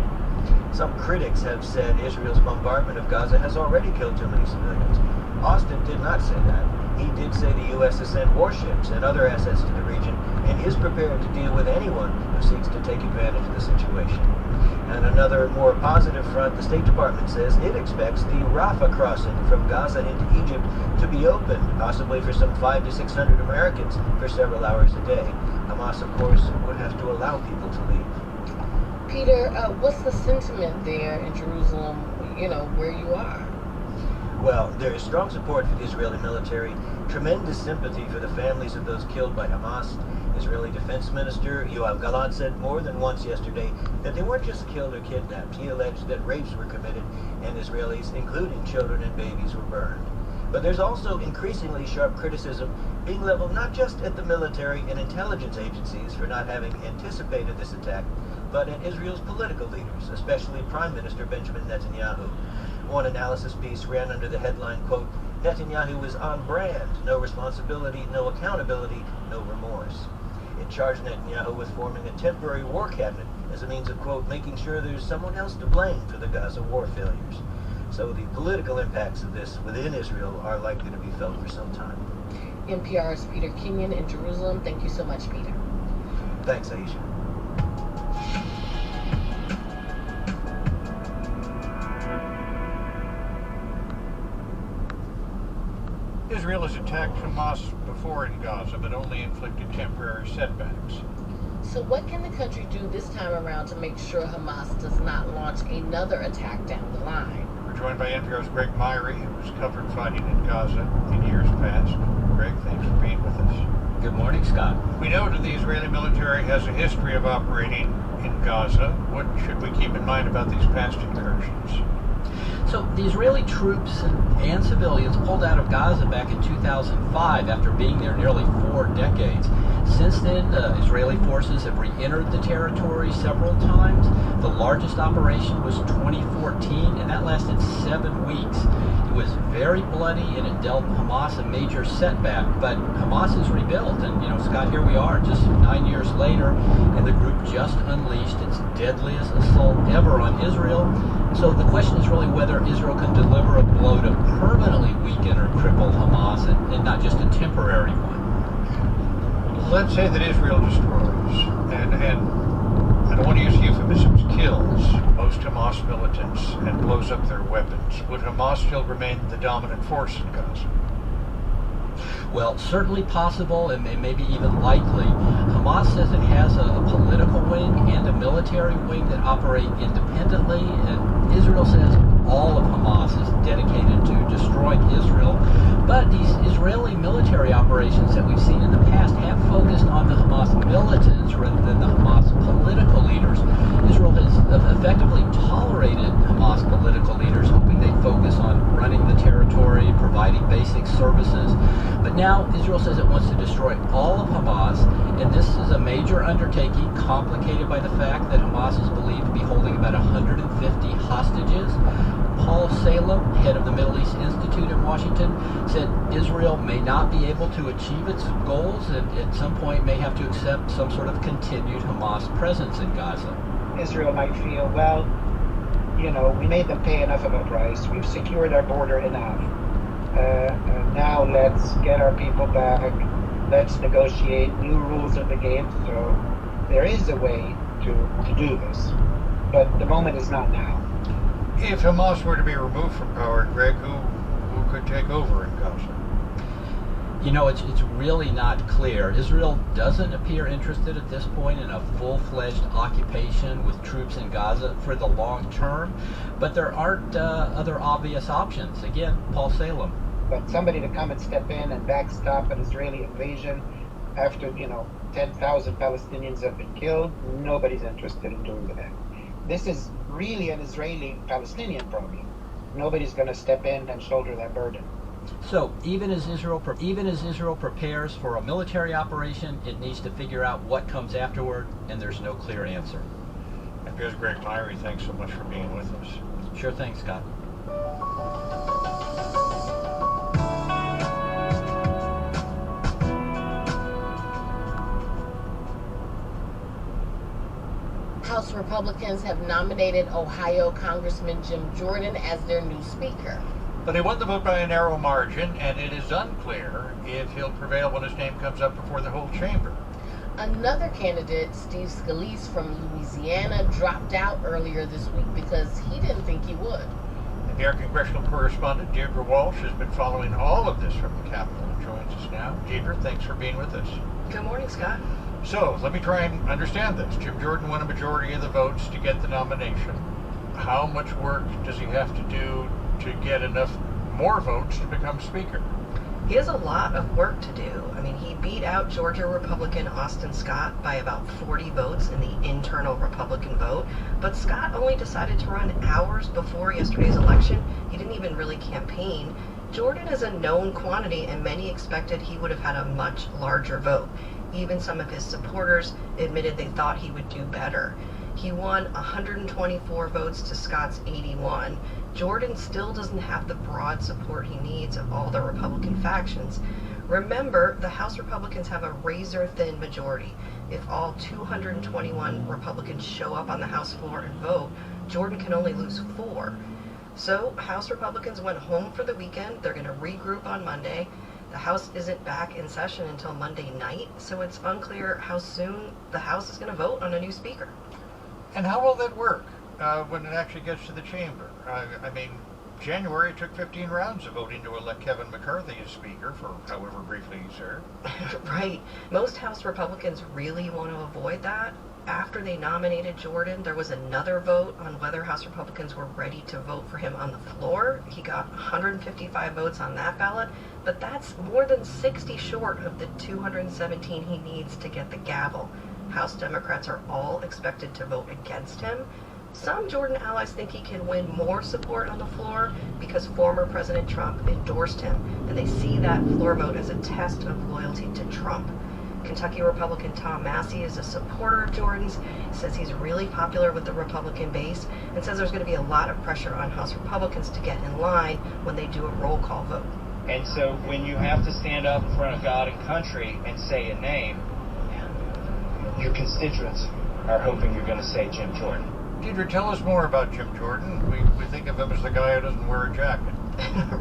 Some critics have said Israel's bombardment of Gaza has already killed too many civilians. Austin did not say that. He did say the U.S. has sent warships and other assets to the region and is prepared to deal with anyone who seeks to take advantage of the situation. And another more positive front, the State Department says it expects the Rafah crossing from Gaza into Egypt to be opened, possibly for some 500 to 600 Americans for several hours a day. Hamas, of course, would have to allow people to leave. Peter, what's the sentiment there in Jerusalem, where you are? Well, there is strong support for the Israeli military, tremendous sympathy for the families of those killed by Hamas. Israeli Defense Minister Yoav Gallant said more than once yesterday that they weren't just killed or kidnapped. He alleged that rapes were committed and Israelis, including children and babies, were burned. But there's also increasingly sharp criticism being leveled not just at the military and intelligence agencies for not having anticipated this attack, but at Israel's political leaders, especially Prime Minister Benjamin Netanyahu. One analysis piece ran under the headline, quote, Netanyahu is on brand, no responsibility, no accountability, no remorse. It charged Netanyahu with forming a temporary war cabinet as a means of, quote, making sure there's someone else to blame for the Gaza war failures. So the political impacts of this within Israel are likely to be felt for some time. NPR's Peter Kenyon in Jerusalem. Thank you so much, Peter. Thanks, Aisha. Israel has attacked Hamas before in Gaza, but only inflicted temporary setbacks. So what can the country do this time around to make sure Hamas does not launch another attack down the line? We're joined by NPR's Greg Myrie, who's covered fighting in Gaza in years past. Greg, thanks for being with us. Good morning, Scott. We know that the Israeli military has a history of operating in Gaza. What should we keep in mind about these past incursions? So the Israeli troops and civilians pulled out of Gaza back in 2005 after being there nearly 4 decades. Since then, Israeli forces have re-entered the territory several times. The largest operation was 2014, and that lasted 7 weeks. was very bloody and it dealt Hamas a major setback, but Hamas is rebuilt, and Scott, here we are just 9 years later, and the group just unleashed its deadliest assault ever on Israel. So the question is really whether Israel can deliver a blow to permanently weaken or cripple Hamas, and not just a temporary one. Let's say that Israel destroys, and I don't want to use euphemisms, kills most Hamas militants and blows up their weapons. Would Hamas still remain the dominant force in Gaza? Well, certainly possible, and maybe even likely. Hamas says it has a political wing and a military wing that operate independently, and Israel says all of Hamas is dedicated to destroying Israel. But these Israeli military operations that we've seen in the past have focused on the Hamas militants rather than the Hamas political leaders. Israel has effectively tolerated Hamas political leaders, hoping they'd focus on running the territory, providing basic services. But now Israel says it wants to destroy all of Hamas, and this is a major undertaking complicated by the fact that Hamas is believed to be holding about 150 hostages. Paul Salem, head of the Middle East Institute in Washington, said Israel may not be able to achieve its goals and at some point may have to accept some sort of continued Hamas presence in Gaza. Israel might feel, well, we made them pay enough of a price. We've secured our border enough. Now let's get our people back. Let's negotiate new rules of the game. So there is a way to do this. But the moment is not now. If Hamas were to be removed from power, Greg, who could take over in Gaza? It's really not clear. Israel doesn't appear interested at this point in a full-fledged occupation with troops in Gaza for the long term, but there aren't other obvious options. Again, Paul Salem. But somebody to come and step in and backstop an Israeli invasion after, 10,000 Palestinians have been killed, nobody's interested in doing that. This is really an Israeli-Palestinian problem. Nobody's going to step in and shoulder that burden. So even as Israel prepares for a military operation, it needs to figure out what comes afterward, and there's no clear answer. NPR's Greg Myrie, thanks so much for being with us. Sure thing, Scott. House Republicans have nominated Ohio Congressman Jim Jordan as their new speaker. But he won the vote by a narrow margin, and it is unclear if he'll prevail when his name comes up before the whole chamber. Another candidate, Steve Scalise from Louisiana, dropped out earlier this week because he didn't think he would. NPR congressional correspondent Deirdre Walsh has been following all of this from the Capitol and joins us now. Deirdre, thanks for being with us. Good morning, Scott. So, let me try and understand this. Jim Jordan won a majority of the votes to get the nomination. How much work does he have to do to get enough more votes to become Speaker? He has a lot of work to do. I mean, he beat out Georgia Republican Austin Scott by about 40 votes in the internal Republican vote, but Scott only decided to run hours before yesterday's election. He didn't even really campaign. Jordan is a known quantity, and many expected he would have had a much larger vote. Even some of his supporters admitted they thought he would do better. He won 124 votes to Scott's 81. Jordan still doesn't have the broad support he needs of all the Republican factions. Remember, the House Republicans have a razor-thin majority. If all 221 Republicans show up on the House floor and vote, Jordan can only lose 4. So, House Republicans went home for the weekend. They're going to regroup on Monday. The House isn't back in session until Monday night, so it's unclear how soon the House is going to vote on a new speaker. And how will that work when it actually gets to the chamber? January took 15 rounds of voting to elect Kevin McCarthy as Speaker for however briefly he served. Right. Most House Republicans really want to avoid that. After they nominated Jordan, there was another vote on whether House Republicans were ready to vote for him on the floor. He got 155 votes on that ballot, but that's more than 60 short of the 217 he needs to get the gavel. House Democrats are all expected to vote against him. Some Jordan allies think he can win more support on the floor because former President Trump endorsed him, and they see that floor vote as a test of loyalty to Trump. Kentucky Republican Tom Massey is a supporter of Jordan's. He says he's really popular with the Republican base and says there's going to be a lot of pressure on House Republicans to get in line when they do a roll call vote. And so when you have to stand up in front of God and country and say a name, your constituents are hoping you're going to say Jim Jordan. Deidre, tell us more about Jim Jordan. We think of him as the guy who doesn't wear a jacket.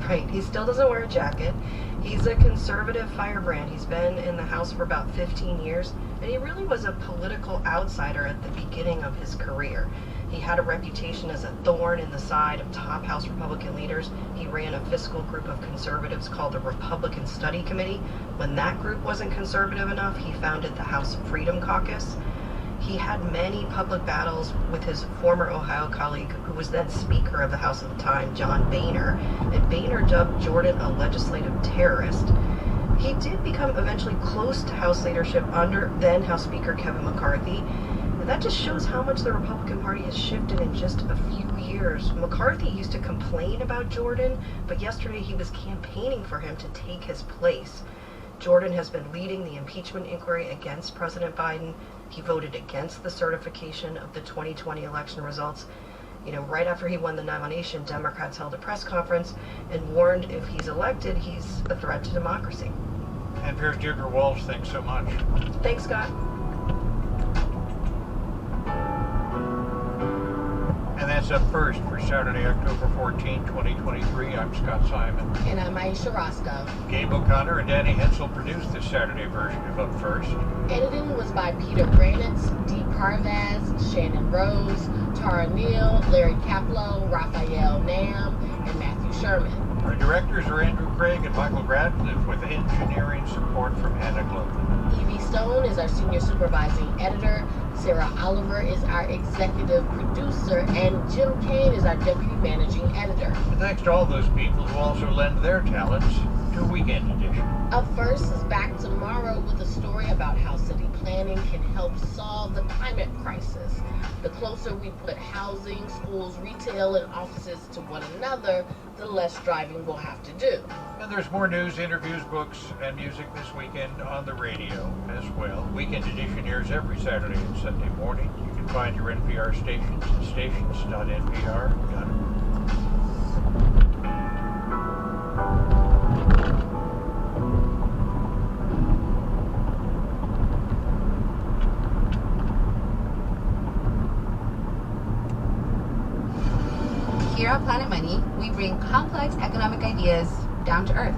Right, he still doesn't wear a jacket. He's a conservative firebrand. He's been in the House for about 15 years, and he really was a political outsider at the beginning of his career. He had a reputation as a thorn in the side of top House Republican leaders. He ran a fiscal group of conservatives called the Republican Study Committee. When that group wasn't conservative enough, he founded the House Freedom Caucus. He had many public battles with his former Ohio colleague, who was then Speaker of the House at the time, John Boehner, and Boehner dubbed Jordan a legislative terrorist. He did become eventually close to House leadership under then House Speaker Kevin McCarthy, and that just shows how much the Republican Party has shifted in just a few years. McCarthy used to complain about Jordan, but yesterday he was campaigning for him to take his place. Jordan has been leading the impeachment inquiry against President Biden. He voted against the certification of the 2020 election results. You know, right after he won the nomination, Democrats held a press conference and warned if he's elected, he's a threat to democracy. NPR's Deirdre Walsh, thanks so much. Thanks, Scott. And that's Up First for Saturday, October 14, 2023. I'm Scott Simon. And I'm Aisha Roscoe. Gabe O'Connor and Danny Hensel produced this Saturday version of Up First. Editing was by Peter Granitz, Dee Parvaz, Shannon Rose, Tara Neal, Larry Kaplow, Raphael Nam, and Matthew Sherman. Our directors are Andrew Craig and Michael Radcliffe, with engineering support from Hannah Glover. Evie Stone is our senior supervising editor. Sarah Oliver is our executive producer, and Jim Kane is our deputy managing editor. And thanks to all those people who also lend their talents to Weekend Edition. Up First is back tomorrow with a story about how city planning can help solve the climate crisis. The closer we put housing, schools, retail, and offices to one another, the less driving we'll have to do. And there's more news, interviews, books, and music this weekend on the radio as well. Weekend Edition airs every Saturday and Sunday morning. You can find your NPR stations at stations.npr.org. Here at Planet Money, we bring complex economic ideas down to earth.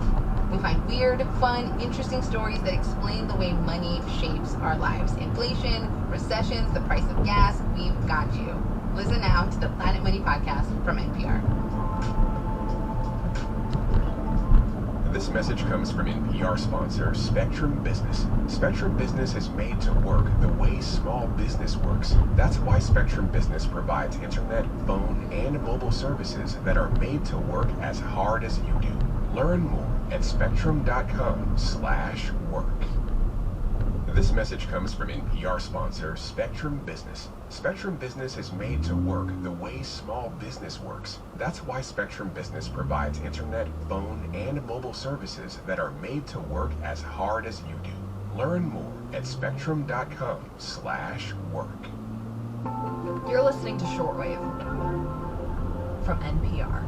We find weird, fun, interesting stories that explain the way money shapes our lives. Inflation, recessions, the price of gas, we've got you. Listen now to the Planet Money podcast from NPR. This message comes from NPR sponsor Spectrum Business. Spectrum Business is made to work the way small business works. That's why Spectrum Business provides internet, phone, and mobile services that are made to work as hard as you do. Learn more at spectrum.com/work. This message comes from NPR sponsor Spectrum Business. Spectrum Business is made to work the way small business works. That's why Spectrum Business provides internet, phone, and mobile services that are made to work as hard as you do. Learn more at spectrum.com/work. You're listening to Shortwave from NPR.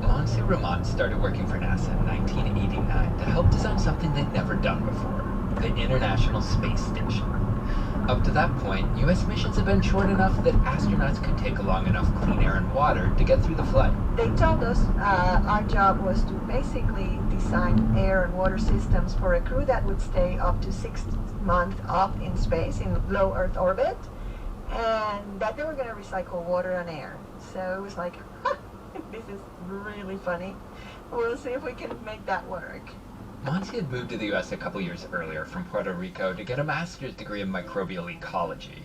Monsieur Ramon started working for NASA in 1989 to help design something they'd never done before, the International Space Station. Up to that point, U.S. missions have been short enough that astronauts could take along enough clean air and water to get through the flight. They told us our job was to basically design air and water systems for a crew that would stay up to 6 months up in space in low Earth orbit, and that they were going to recycle water and air. So it was like, this is really funny. We'll see if we can make that work. Monty had moved to the U.S. a couple years earlier from Puerto Rico to get a master's degree in microbial ecology,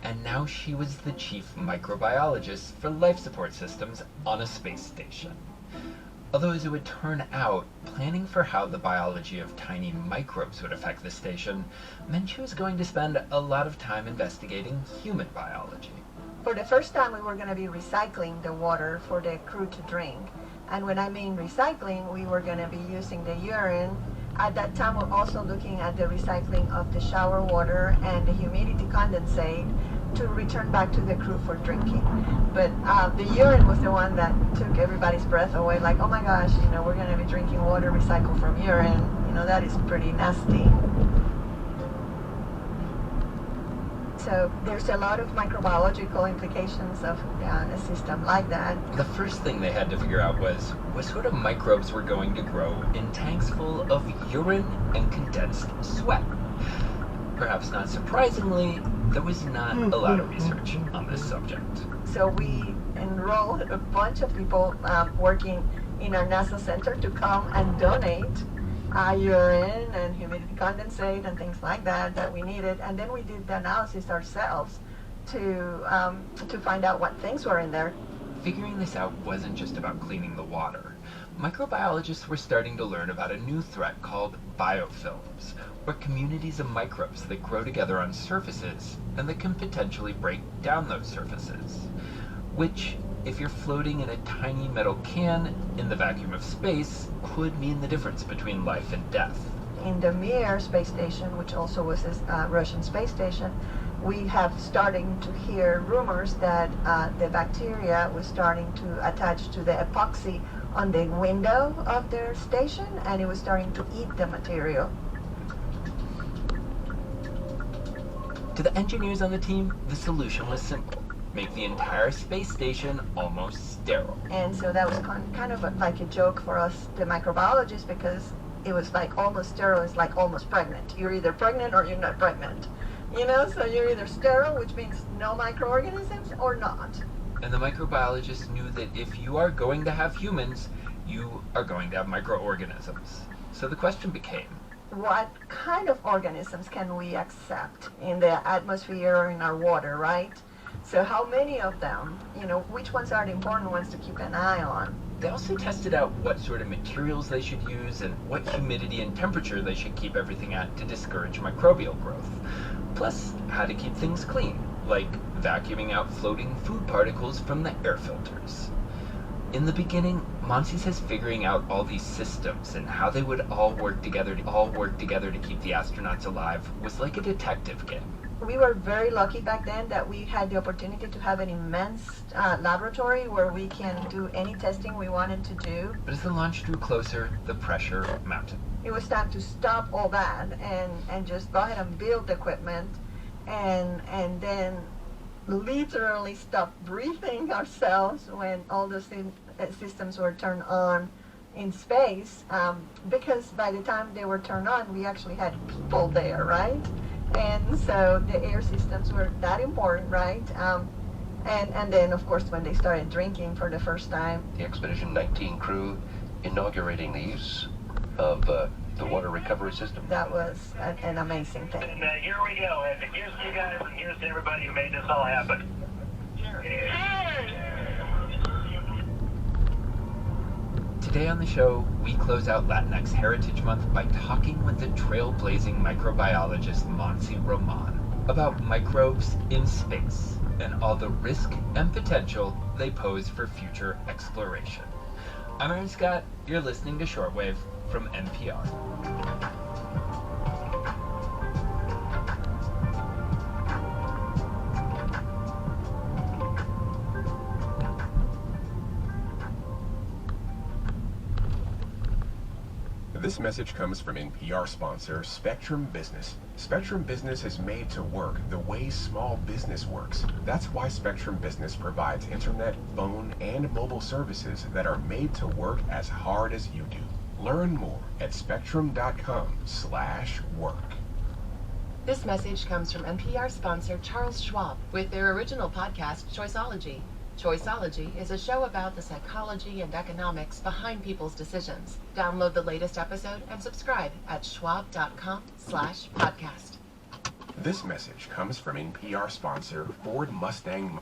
and now she was the chief microbiologist for life support systems on a space station. Although, as it would turn out, planning for how the biology of tiny microbes would affect the station meant she was going to spend a lot of time investigating human biology. For the first time, we were going to be recycling the water for the crew to drink. And when I mean recycling, we were going to be using the urine At that time, we're also looking at the recycling of the shower water and the humidity condensate to return back to the crew for drinking. But the urine was the one that took everybody's breath away, like, oh my gosh, we're going to be drinking water recycled from urine. That is pretty nasty. So there's a lot of microbiological implications of a system like that. The first thing they had to figure out was what sort of microbes were going to grow in tanks full of urine and condensed sweat. Perhaps not surprisingly, there was not a lot of research on this subject. So we enrolled a bunch of people working in our NASA center to come and donate urine and humidity condensate and things like that we needed, and then we did the analysis ourselves to find out what things were in there. Figuring this out wasn't just about cleaning the water. Microbiologists were starting to learn about a new threat called biofilms, or communities of microbes that grow together on surfaces and that can potentially break down those surfaces, which, if you're floating in a tiny metal can in the vacuum of space, could mean the difference between life and death. In the Mir space station, which also was a Russian space station, we have starting to hear rumors that the bacteria was starting to attach to the epoxy on the window of their station, and it was starting to eat the material. To the engineers on the team, the solution was simple. Make the entire space station almost sterile. And so that was kind of like a joke for us, the microbiologists, because it was like almost sterile is like almost pregnant. You're either pregnant or you're not pregnant. So you're either sterile, which means no microorganisms, or not. And the microbiologists knew that if you are going to have humans, you are going to have microorganisms. So the question became, what kind of organisms can we accept in the atmosphere or in our water, right? So how many of them, which ones are the important ones to keep an eye on? They also tested out what sort of materials they should use and what humidity and temperature they should keep everything at to discourage microbial growth. Plus, how to keep things clean, like vacuuming out floating food particles from the air filters. In the beginning, Monsi says figuring out all these systems and how they would all work together to keep the astronauts alive was like a detective game. We were very lucky back then that we had the opportunity to have an immense laboratory where we can do any testing we wanted to do. But as the launch drew closer, the pressure mounted. It was time to stop all that and just go ahead and build equipment and then literally stop breathing ourselves when all the systems were turned on in space, because by the time they were turned on, we actually had people there, right? And so the air systems were that important, right? And then, of course, when they started drinking for the first time. The Expedition 19 crew inaugurating the use of the water recovery system. That was an amazing thing. And here we go. And here's to you guys, and here's to everybody who made this all happen. Today on the show, we close out Latinx Heritage Month by talking with the trailblazing microbiologist Monsi Roman about microbes in space and all the risk and potential they pose for future exploration. I'm Aaron Scott. You're listening to Shortwave from NPR. This message comes from NPR sponsor Spectrum Business. Spectrum Business is made to work the way small business works. That's why Spectrum Business provides internet, phone, and mobile services that are made to work as hard as you do. Learn more at spectrum.com/work. This message comes from NPR sponsor Charles Schwab with their original podcast, Choiceology. Choiceology is a show about the psychology and economics behind people's decisions. Download the latest episode and subscribe at schwab.com/podcast. This message comes from NPR sponsor Ford Mustang.